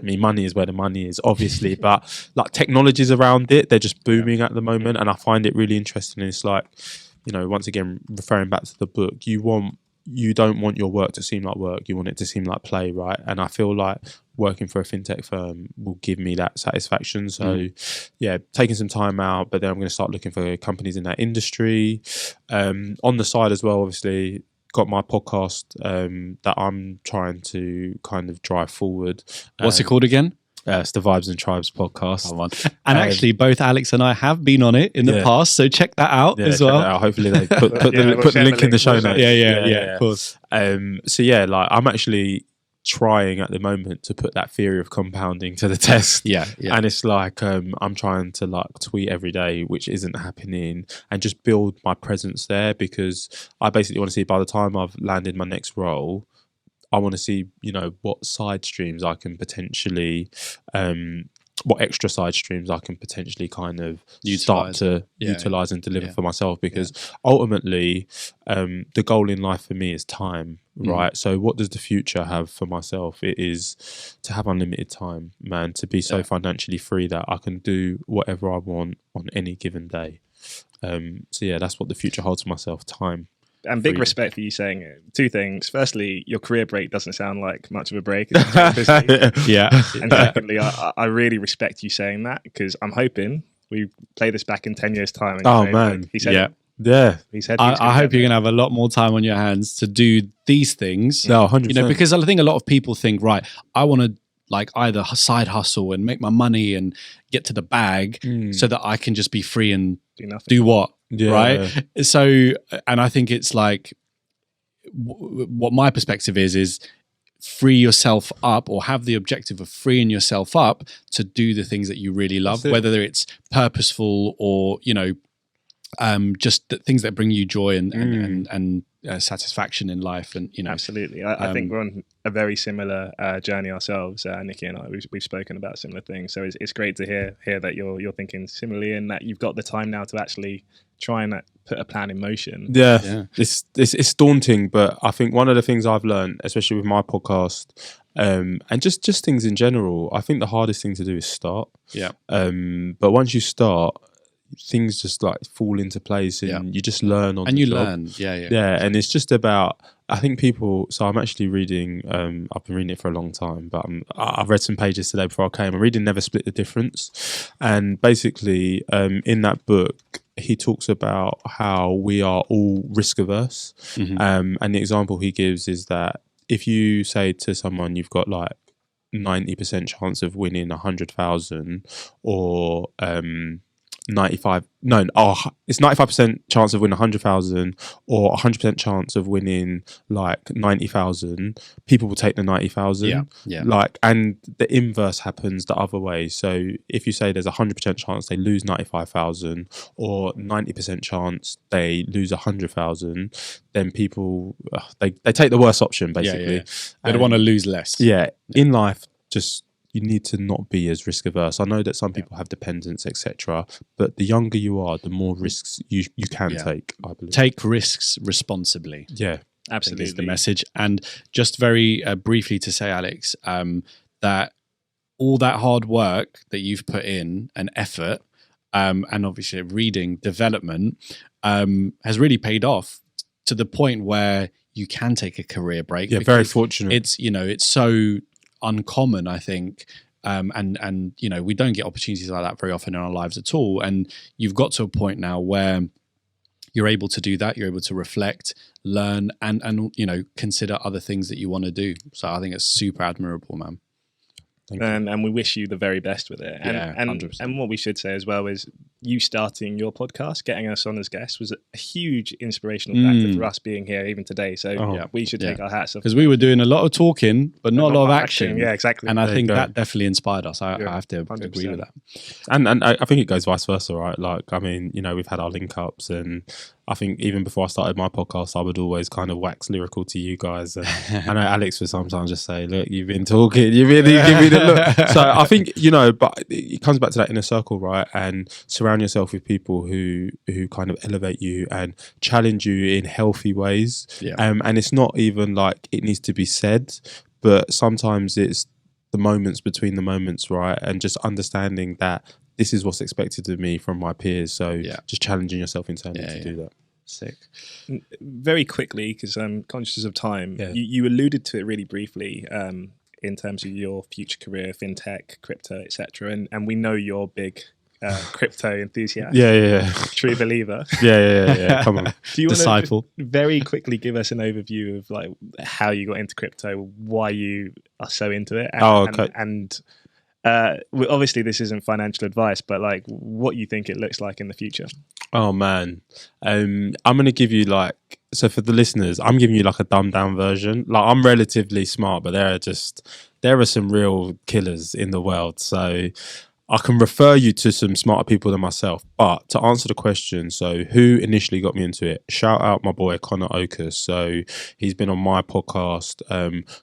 money is where the money is, obviously, but like technologies around it, they're just booming at the moment, and I find it really interesting. And it's like, once again, referring back to the book, you don't want your work to seem like work. You want it to seem like play, right? And I feel like working for a fintech firm will give me that satisfaction. So taking some time out, but then I'm going to start looking for companies in that industry. On the side as well, obviously, got my podcast that I'm trying to kind of drive forward. What's it called again? It's the Vibes and Tribes podcast. And actually, both Alex and I have been on it in the past, so check that out as well. Hopefully they put the link in the show notes. Yeah, of course. I'm actually trying at the moment to put that theory of compounding to the test. And it's like I'm trying to like tweet every day, which isn't happening, and just build my presence there, because I basically want to see, by the time I've landed my next role, I want to see, what side streams I can potentially, what extra side streams I can potentially kind of start to utilize and deliver for myself, because ultimately the goal in life for me is time, right? So what does the future have for myself? It is to have unlimited time, man, to be so financially free that I can do whatever I want on any given day. That's what the future holds for myself, time. And big respect for you saying it. Two things. Firstly, your career break doesn't sound like much of a break. It's Yeah. And secondly, I really respect you saying that, because I'm hoping we play this back in 10 years time. And Oh, say, man. he said, Yeah. Yeah. he said, he was I gonna hope get you're there. going to have a lot more time on your hands to do these things. No, 100%. You know, because I think a lot of people think, right, I want to like either side hustle and make my money and get to the bag so that I can just be free and Do nothing. do what, Yeah. right? So, and I think it's like, what my perspective is free yourself up, or have the objective of freeing yourself up to do the things that you really love, That's it. whether it's purposeful or, you know, just the things that bring you joy and satisfaction in life. And, you know, Absolutely. I think we're on a very similar journey ourselves, Nikki and I. We've spoken about similar things. So it's great to hear that you're thinking similarly, and that you've got the time now to actually try and put a plan in motion. Yeah. It's daunting, but I think one of the things I've learned, especially with my podcast, and just things in general, I think the hardest thing to do is start. Yeah. But once you start, things just like fall into place, and you just learn on And the you job. learn. Yeah. Yeah, and it's just about, I think people, so I'm actually reading, I've been reading it for a long time, but I've read some pages today before I came. I'm reading Never Split the Difference. And basically, in that book, he talks about how we are all risk averse. And the example he gives is that if you say to someone, you've got like 90% chance of winning 100,000, or it's 95% chance of winning 100,000 or 100% chance of winning like 90,000, people will take the 90,000. Yeah. Like, and the inverse happens the other way. So if you say there's a 100% chance they lose 95,000 or 90% chance they lose 100,000, then people they take the worst option, basically. They don't want to lose less. In life, just you need to not be as risk averse. I know that some people have dependents, etc., but the younger you are, the more risks you can take, I believe. Take risks responsibly. Yeah, Absolutely. Is the message. And just very briefly to say, Alex, that all that hard work that you've put in and effort, and obviously reading development, has really paid off to the point where you can take a career break. Yeah, very fortunate. It's, you know, it's so uncommon, I think, and you know, we don't get opportunities like that very often in our lives at all. And you've got to a point now where you're able to do that. You're able to reflect, learn, and you know, consider other things that you want to do. So I think it's super admirable, man. And we wish you the very best with it. And 100%. And what we should say as well is you starting your podcast, getting us on as guests, was a huge inspirational factor for us being here even today. So we should take our hats off. Because we were doing a lot of talking, but not a lot of action. Yeah, exactly. And I think that definitely inspired us. I have to 100%. agree with that. And I think it goes vice versa, right? Like, I mean, you know, we've had our link ups, and I think even before I started my podcast, I would always kind of wax lyrical to you guys. And I know Alex would sometimes just say, look, you've been talking, you really give me the look. So I think, you know, but it comes back to that inner circle, right? And surround yourself with people who kind of elevate you and challenge you in healthy ways. Yeah. And it's not even like it needs to be said, but sometimes it's the moments between the moments, right? And just understanding that this is what's expected of me from my peers. So just challenging yourself internally to do that. Sick. Very quickly, because I'm conscious of time, you alluded to it really briefly in terms of your future career, FinTech, crypto, etc. And we know you're big crypto enthusiast. Yeah. True believer. Yeah. Come on. Do you Disciple. want to very quickly give us an overview of like how you got into crypto, why you are so into it? And obviously this isn't financial advice, but like what you think it looks like in the future. Oh man, I'm gonna give you so for the listeners, I'm giving you like a dumbed down version. Like, I'm relatively smart, but there are some real killers in the world. So I can refer you to some smarter people than myself. But to answer the question, so who initially got me into it? Shout out my boy Connor Okus. So he's been on my podcast.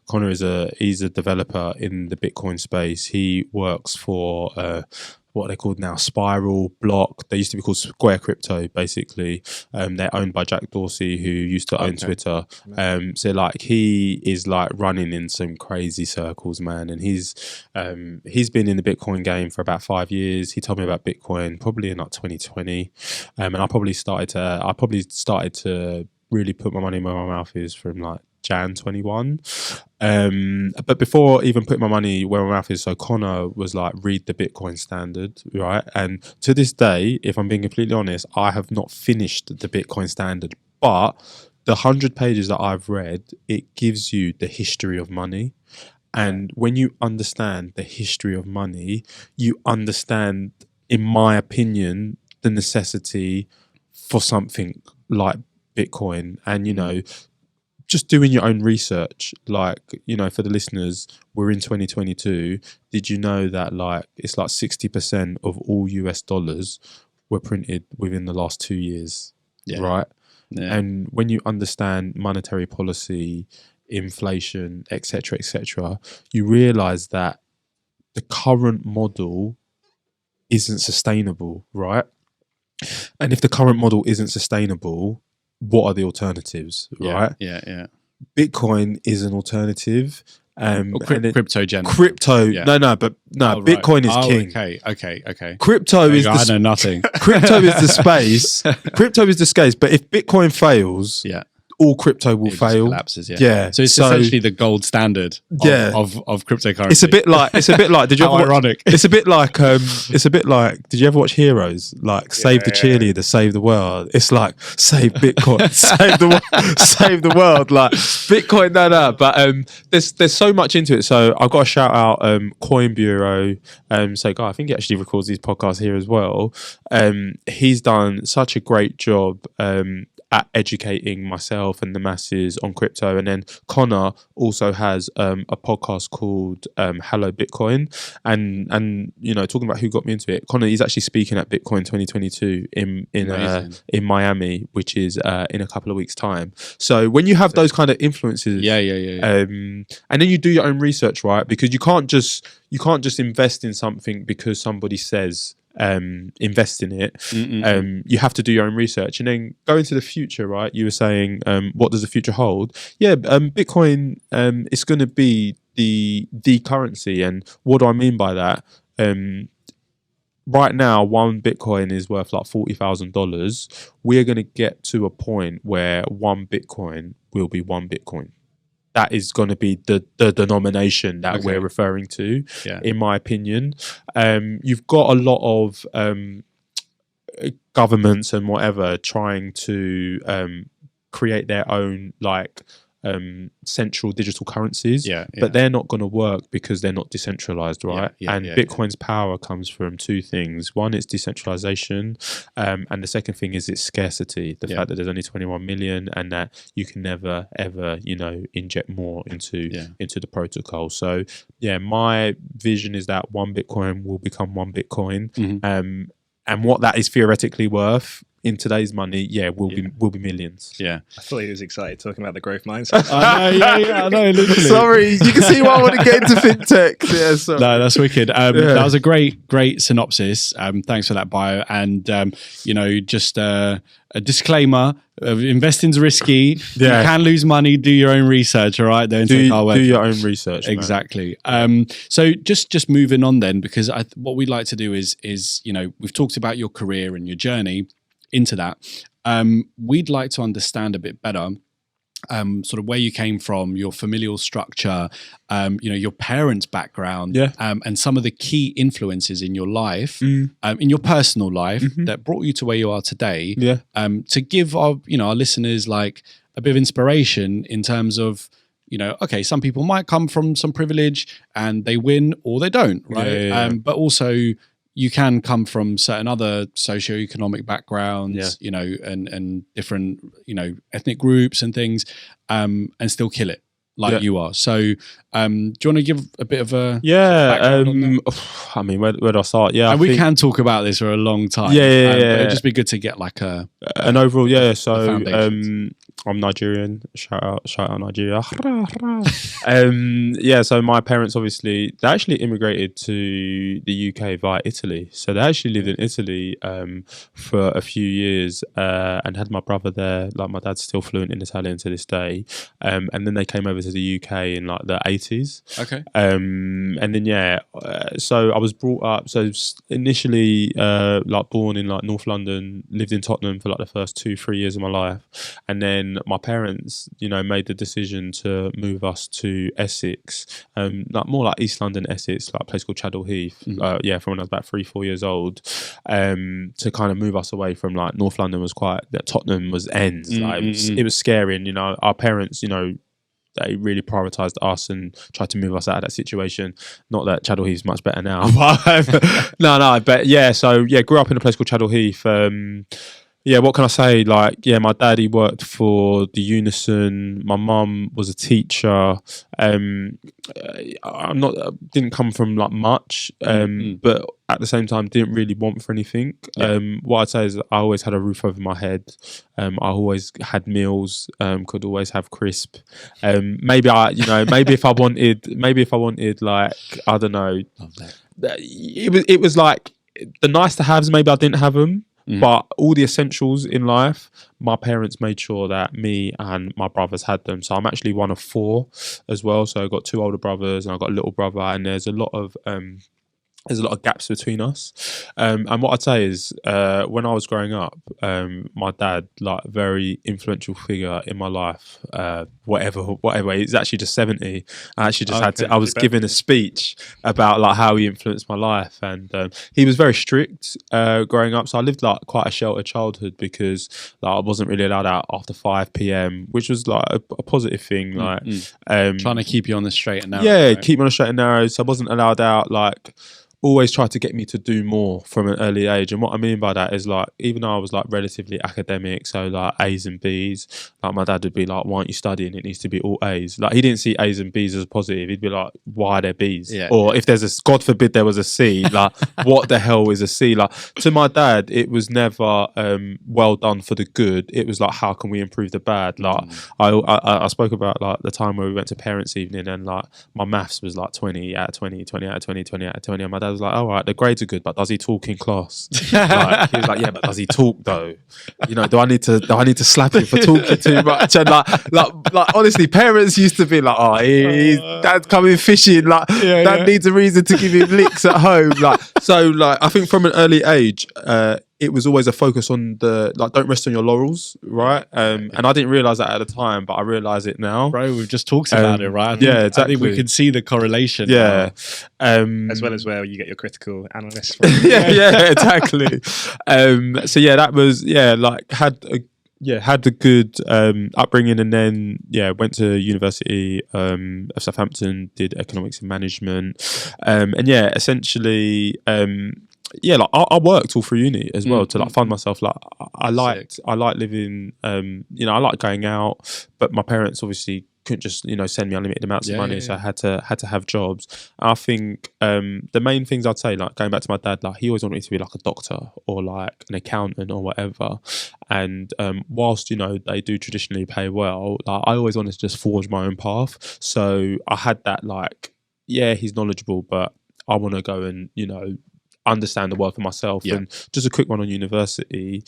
Connor he's a developer in the Bitcoin space. He works for what they're called now, Spiral, Block. They used to be called Square Crypto, basically. They're owned by Jack Dorsey, who used to own Twitter. So like he is like running in some crazy circles, man. And he's been in the Bitcoin game for about 5 years. He told me about Bitcoin probably in like 2020. And I probably started to really put my money where my mouth is from like Jan 21. But before even putting my money where my mouth is, so Connor was like, read the Bitcoin Standard, right? And to this day, if I'm being completely honest, I have not finished the Bitcoin Standard, but the 100 pages that I've read, it gives you the history of money. And when you understand the history of money, you understand, in my opinion, the necessity for something like Bitcoin. And, you know, just doing your own research, like, you know, for the listeners, we're in 2022. Did you know that like it's like 60% of all US dollars were printed within the last 2 years, right? Yeah. And when you understand monetary policy, inflation, etc., you realize that the current model isn't sustainable, right? And if the current model isn't sustainable, what are the alternatives, right? Yeah. Bitcoin is an alternative. Crypto generally. Crypto, Bitcoin is king. Okay. Crypto is I know nothing. Crypto is the space. Crypto is the space. But if Bitcoin fails, all crypto will fail. Collapses, So it's essentially the gold standard of cryptocurrency. It's a bit like did you ever ironic. It's a bit like did you ever watch Heroes? Like save the cheerleader, save the world. It's like save Bitcoin, save the world. Like Bitcoin, no. But there's so much into it. So I've got to shout out Coin Bureau. So guy, I think he actually records these podcasts here as well. He's done such a great job at educating myself and the masses on crypto. And then Connor also has a podcast called Hello Bitcoin. And you know, talking about who got me into it, Connor, he's actually speaking at Bitcoin 2022 in Miami, which is in a couple of weeks' time. So when you have those kind of influences, and then you do your own research, right? Because you can't just invest in something because somebody says invest in it. You have to do your own research and then go into the future, right? You were saying what does the future hold? Bitcoin is going to be the currency. And what do I mean by that? Right now, one Bitcoin is worth like $40,000. We're going to get to a point where one Bitcoin will be one Bitcoin. That is going to be the denomination that we're referring to, in my opinion. You've got a lot of governments and whatever trying to create their own like central digital currencies, but they're not going to work because they're not decentralized, right? Bitcoin's power comes from two things. One, it's decentralization, and the second thing is its scarcity. The fact that there's only 21 million and that you can never ever, you know, inject more into the protocol. So my vision is that one Bitcoin will become one Bitcoin, and what that is theoretically worth in today's money, will be millions. I thought he was excited talking about the growth mindset. I know, literally. Sorry, you can see why I want to get into FinTech. No, that's wicked. That was a great synopsis. Thanks for that, Bayo. And you know, just a disclaimer: investing's risky. You can lose money. Do your own research. All right, don't take our word. Do your own research. Exactly. So just moving on then, because what we'd like to do is you know, we've talked about your career and your journey into that. We'd like to understand a bit better sort of where you came from, your familial structure, you know, your parents' background, and some of the key influences in your life, in your personal life that brought you to where you are today, to give our listeners like a bit of inspiration in terms of, you know, okay, some people might come from some privilege and they win or they don't, right? But also you can come from certain other socioeconomic backgrounds, you know, and different, you know, ethnic groups and things, and still kill it like you are. So do you want to give a bit of a I mean, where do I start? And we can talk about this for a long time. But it'd just be good to get like an overall, so I'm Nigerian. Shout out Nigeria. So my parents obviously they actually immigrated to the UK via Italy. So they actually lived in Italy for a few years and had my brother there. Like my dad's still fluent in Italian to this day. And then they came over to the UK in like the 80s. Okay. And then so I was brought up. So initially like born in like North London, lived in Tottenham for like the first 2-3 years of my life, and then when my parents, made the decision to move us to Essex, more like East London, Essex, like a place called Chadwell Heath. From when I was about 3-4 years old, to kind of move us away from like North London was Tottenham was ends. It was scary, and our parents, they really prioritised us and tried to move us out of that situation. Not that Chadwell Heath's much better now, but but grew up in a place called Chadwell Heath. What can I say? My dad, he worked for the Unison. My mum was a teacher. Didn't come from like much, but at the same time, didn't really want for anything. What I'd say is I always had a roof over my head. I always had meals. Could always have crisp. Maybe if I wanted, like, I don't know. It was like the nice to haves. Maybe I didn't have them. But all the essentials in life, my parents made sure that me and my brothers had them. So I'm actually one of 4 as well. So I've got 2 older brothers and I've got a little brother, and there's a lot of gaps between us. And what I'd say is, when I was growing up, my dad, like, very influential figure in my life, whatever. He's actually just 70. I actually just I was given a speech about like how he influenced my life. And he was very strict growing up. So I lived like quite a sheltered childhood because like I wasn't really allowed out after 5 p.m, which was like a positive thing. Like trying to keep you on the straight and narrow. Yeah, right? Keep me on the straight and narrow. So I wasn't allowed out. Like, always tried to get me to do more from an early age. And what I mean by that is, like, even though I was like relatively academic, so like A's and B's, like my dad would be like, why aren't you studying? It needs to be all A's. Like, he didn't see A's and B's as positive. He'd be like, why are there B's? If there's God forbid there was a C, like, what the hell is a C? Like, to my dad, it was never well done for the good. It was like, how can we improve the bad? Like, I spoke about like the time where we went to parents' evening, and like my maths was like 20 out of 20, 20 out of 20, 20 out of 20. And my dad was like, all right, the grades are good, but does he talk in class? Like, he was like, yeah, but does he talk though? Do I need to slap him for talking too much? And like honestly, parents used to be like, oh, he's dad's coming fishing. Like, dad needs a reason to give him licks at home. Like, so like, I think from an early age, it was always a focus on the, like, don't rest on your laurels, right? And I didn't realise that at the time, but I realise it now. Bro, we've just talked about it, right? Exactly. I think we can see the correlation. Yeah. As well as where you get your critical analysts from. Exactly. That was, had a good upbringing, and then went to University of Southampton, did economics and management, essentially I worked all through uni as well to like fund myself. Like, I liked living, I like going out, but my parents obviously couldn't just send me unlimited amounts of money, so I had to have jobs. I think the main things I'd say, like going back to my dad, like he always wanted me to be like a doctor or like an accountant or whatever. And whilst they do traditionally pay well, like, I always wanted to just forge my own path. So I had that, like, he's knowledgeable, but I want to go and understand the world for myself. And just a quick one on university.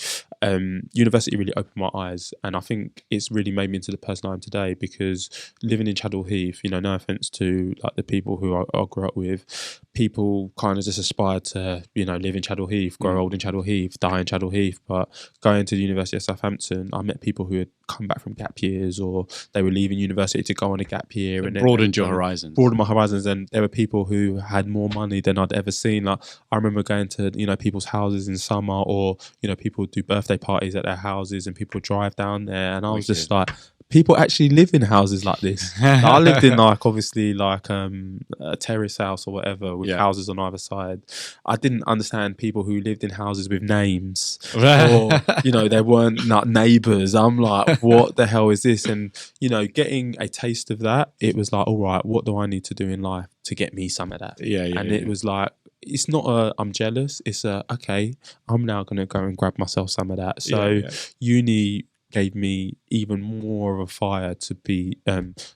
University really opened my eyes, and I think it's really made me into the person I am today, because living in Chadwell Heath, no offense to like the people who I grew up with, people kind of just aspire to live in Chadwell Heath, grow old in Chadwell Heath, die in Chadwell Heath. But going to the University of Southampton, I met people who had come back from gap years, or they were leaving university to go on a gap year, and broadened your horizons. Broadened my horizons, and there were people who had more money than I'd ever seen. Like, I remember going to people's houses in summer, or people would do birthday parties at their houses, and people would drive down there, and I was just like, people actually live in houses like this. Like, I lived in obviously a terrace house or whatever with houses on either side. I didn't understand people who lived in houses with names, or there weren't neighbours. I'm like, what the hell is this? And getting a taste of that, it was like, all right, what do I need to do in life to get me some of that? It was like, it's not I'm jealous. It's okay, I'm now going to go and grab myself some of that. So uni gave me even more of a fire to be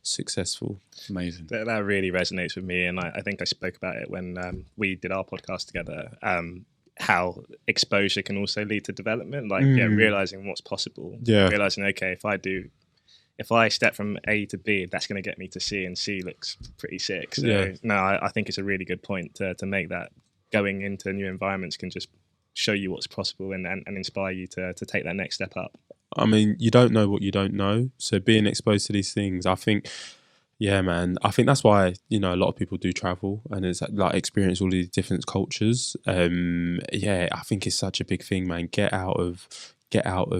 successful. Amazing. That really resonates with me, and I think I spoke about it when we did our podcast together. How exposure can also lead to development, realizing what's possible. Realizing, okay, if I step from A to B, that's going to get me to C, and C looks pretty sick. So I think it's a really good point to make, that going into new environments can just show you what's possible and inspire you to take that next step up. I mean, you don't know what you don't know. So being exposed to these things, I think, yeah, man, I think that's why, you know, a lot of people do travel and it's like experience all these different cultures. Yeah, I think it's such a big thing, man. Get out of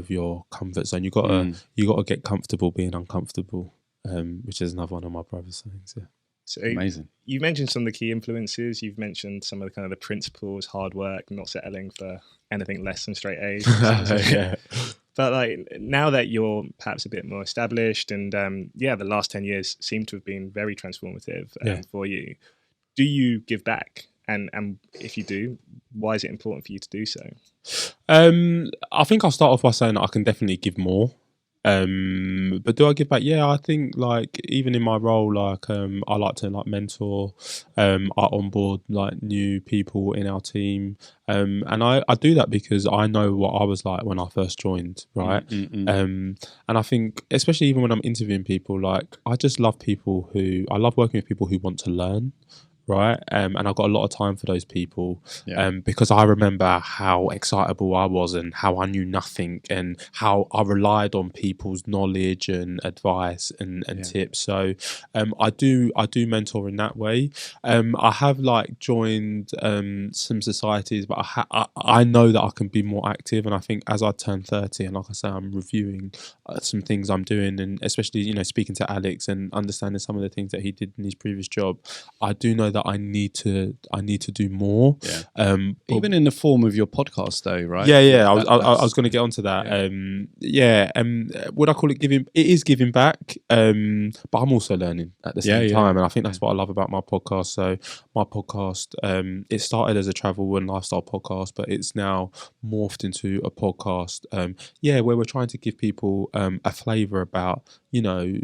your comfort zone. You gotta get comfortable being uncomfortable, which is another one of my brother's sayings. Yeah. So Amazing. You mentioned some of the key influences. You've mentioned some of the kind of the principles, hard work, not settling for anything less than straight A's. Yeah. But like now that you're perhaps a bit more established, and the last 10 years seem to have been very transformative for you. Do you give back? And if you do, why is it important for you to do so? I think I'll start off by saying that I can definitely give more. But do I give back? Yeah, I think like even in my role, like I like to like mentor, I onboard like new people in our team, and I do that because I know what I was like when I first joined, right? And I think especially even when I'm interviewing people, like I just love I love working with people who want to learn. Right. And I've got a lot of time for those people because I remember how excitable I was and how I knew nothing and how I relied on people's knowledge and advice and tips. So I do mentor in that way. I have like joined some societies, but I know that I can be more active. And I think as I turn 30, and like I say, I'm reviewing some things I'm doing, and especially, you know, speaking to Alex and understanding some of the things that he did in his previous job, I do know that I need to do more. Even in the form of your podcast, though, right? Yeah. I was going to get onto that. Would I call it giving? It is giving back, but I'm also learning at the same time, and I think that's what I love about my podcast. So my podcast, it started as a travel and lifestyle podcast, but it's now morphed into a podcast. Where we're trying to give people a flavour about, you know,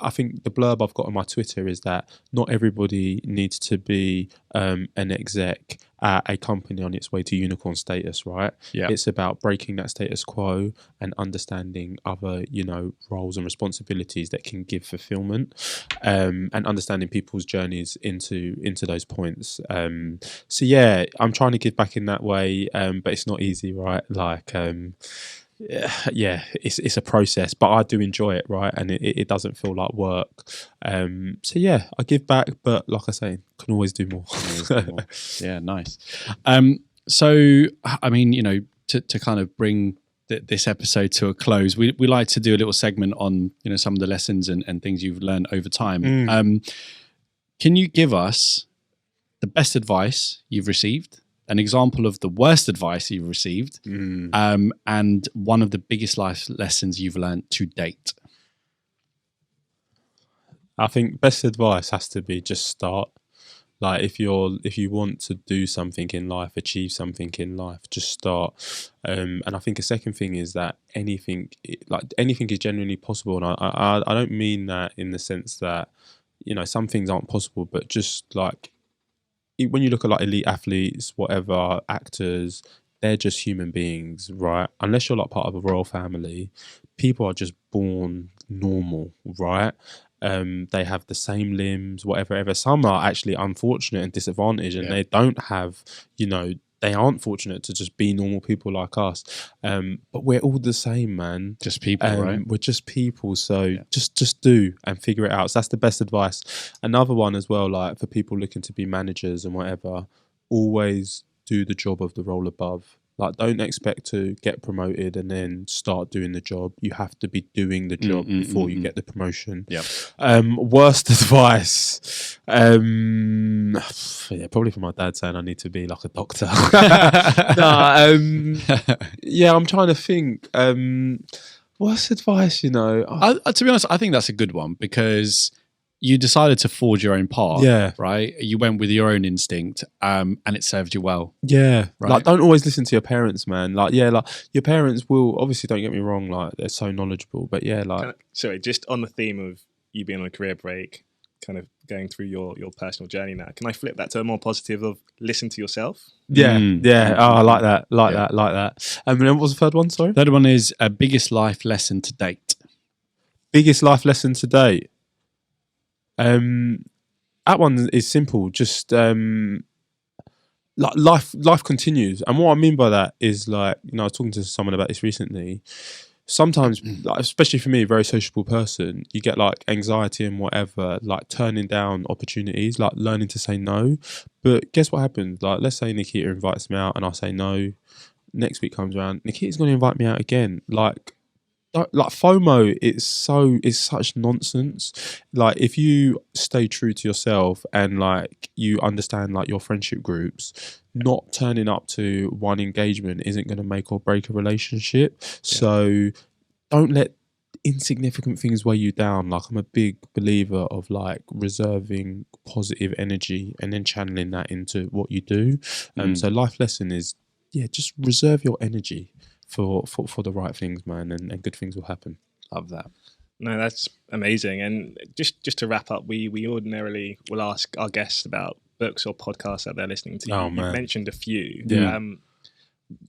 I think the blurb I've got on my Twitter is that not everybody needs to be an exec at a company on its way to unicorn status, right? Yeah. It's about breaking that status quo and understanding other, you know, roles and responsibilities that can give fulfillment, and understanding people's journeys into those points. So yeah, I'm trying to give back in that way, but it's not easy, right? Like it's a process, but I do enjoy it, right? And it doesn't feel like work. So yeah, I give back, but like I say, can always do more. Yeah, nice. So I mean, you know, to kind of bring this episode to a close, we like to do a little segment on, you know, some of the lessons and things you've learned over time. Can you give us the best advice you've received, an example of the worst advice you've received, and one of the biggest life lessons you've learned to date? I think best advice has to be just start. Like if you want to do something in life, achieve something in life, just start. And I think a second thing is that anything is genuinely possible. And I don't mean that in the sense that, you know, some things aren't possible, but just like when you look at like elite athletes, whatever, actors, they're just human beings, right? Unless you're like part of a royal family, people are just born normal, right? They have the same limbs, whatever. Some are actually unfortunate and disadvantaged, and they don't have, you know, they aren't fortunate to just be normal people like us. But we're all the same, man. Just people, right? We're just people. So just do and figure it out. So that's the best advice. Another one as well, like for people looking to be managers and whatever, always do the job of the role above. Like, don't expect to get promoted and then start doing the job. You have to be doing the job before you get the promotion. Worst advice. Probably from my dad saying I need to be like a doctor. I'm trying to think. Worst advice, you know? To be honest, I think that's a good one because you decided to forge your own path, right? You went with your own instinct, and it served you well. Yeah, right? Like don't always listen to your parents, man. Like like your parents will obviously, don't get me wrong, like they're so knowledgeable, but sorry, just on the theme of you being on a career break, kind of going through your personal journey now, can I flip that to a more positive of listen to yourself? Yeah. Oh, I like that. Like that. And then what was the third one? Sorry. Third one is biggest life lesson to date. Biggest life lesson to date. That one is simple. Just life continues, and what I mean by that is, like, you know, I was talking to someone about this recently. sometimes, like, especially for me, a very sociable person, you get like anxiety and whatever, like turning down opportunities, like learning to say no. But guess what happens? Like, let's say Nikita invites me out and I say no. Next week comes around, Nikita's going to invite me out again. Like FOMO, it's such nonsense. Like, if you stay true to yourself and like you understand like your friendship groups, not turning up to one engagement isn't going to make or break a relationship. So don't let insignificant things weigh you down. Like, I'm a big believer of like reserving positive energy and then channeling that into what you do. So life lesson is, just reserve your energy for the right things, man, and good things will happen. Love that. No, that's amazing. And just to wrap up, we ordinarily will ask our guests about books or podcasts that they're listening to. Oh, You've man. mentioned a few. Yeah.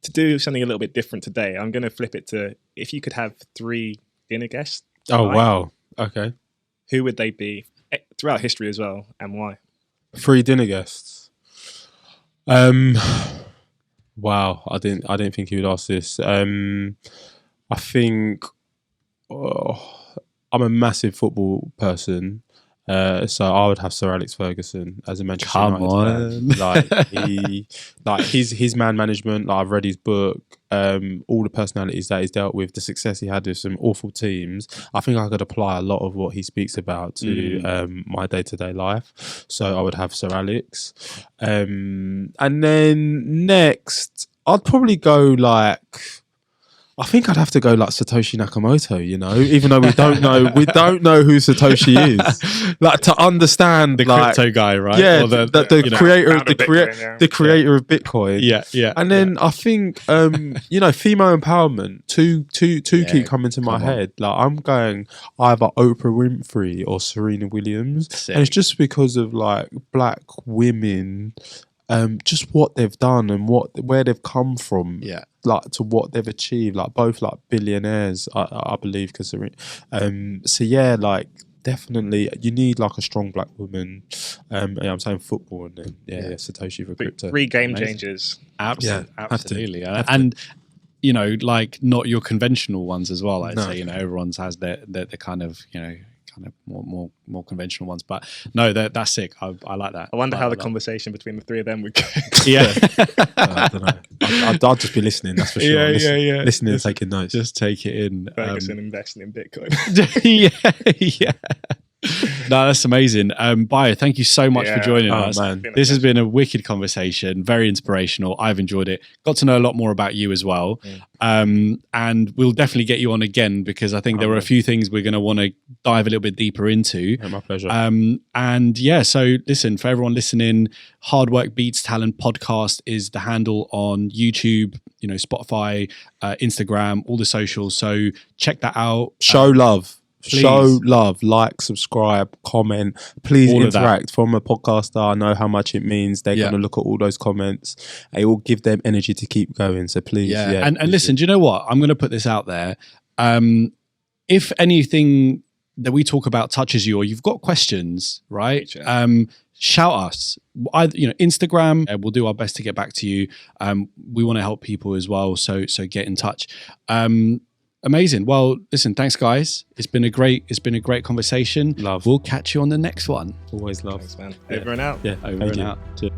To do something a little bit different today, I'm going to flip it to, if you could have 3 dinner guests Oh, tonight, wow. Okay. who would they be throughout history as well, and why? 3 dinner guests. Wow, I didn't think you would ask this. I think I'm a massive football person, so I would have Sir Alex Ferguson as a Manchester United fan. Like his man management. Like, I've read his book. All the personalities that he's dealt with, the success he had with some awful teams. I think I could apply a lot of what he speaks about to my day-to-day life. So I would have Sir Alex, and then next I'd probably go like. I think I'd have to go like Satoshi Nakamoto, you know, even though we don't know who Satoshi is. Like, to understand The like, crypto guy, right? yeah, Or the creator of the creator of Bitcoin. Yeah. And then I think female empowerment, two keep coming to my head. Like, I'm going either Oprah Winfrey or Serena Williams. Sick. And it's just because of like black women, just what they've done and where they've come from. Yeah. Like, to what they've achieved, like both like billionaires, I believe. Because so yeah, like, definitely you need like a strong black woman. I'm saying football, and then Satoshi for crypto. 3 game changers. Absolutely. And you know, like, not your conventional ones as well. I'd say, you know, everyone's has their kind of, you know, kind of more conventional ones, but no, that's sick. I like that. I wonder how the conversation between the 3 of them would go. Yeah. I don't know. I'd just be listening. That's for sure. Yeah. Listening and taking notes. Just take it in. Ferguson investing in Bitcoin. yeah. No, that's amazing. Bayo, thank you so much for joining us. Man. This has been a wicked conversation, very inspirational. I've enjoyed it. Got to know a lot more about you as well. And we'll definitely get you on again, because I think there were a few things we're going to want to dive a little bit deeper into. My pleasure. And yeah, so listen, for everyone listening, Hard Work Beats Talent podcast is the handle on YouTube, you know, Spotify, Instagram, all the socials. So check that out. Show love. Please. Show love, like, subscribe, comment. Please All of interact. From a podcaster, I know how much it means. They're going to look at all those comments. It will give them energy to keep going. So please, And listen, do you know what? I'm going to put this out there. If anything that we talk about touches you, or you've got questions, right? Shout us. Instagram. We'll do our best to get back to you. We want to help people as well. So get in touch. Amazing. Well, listen, thanks guys. It's been a great conversation. Love. We'll catch you on the next one. Always love. Thanks, man. Over and out. Yeah. Over and out. Cheers.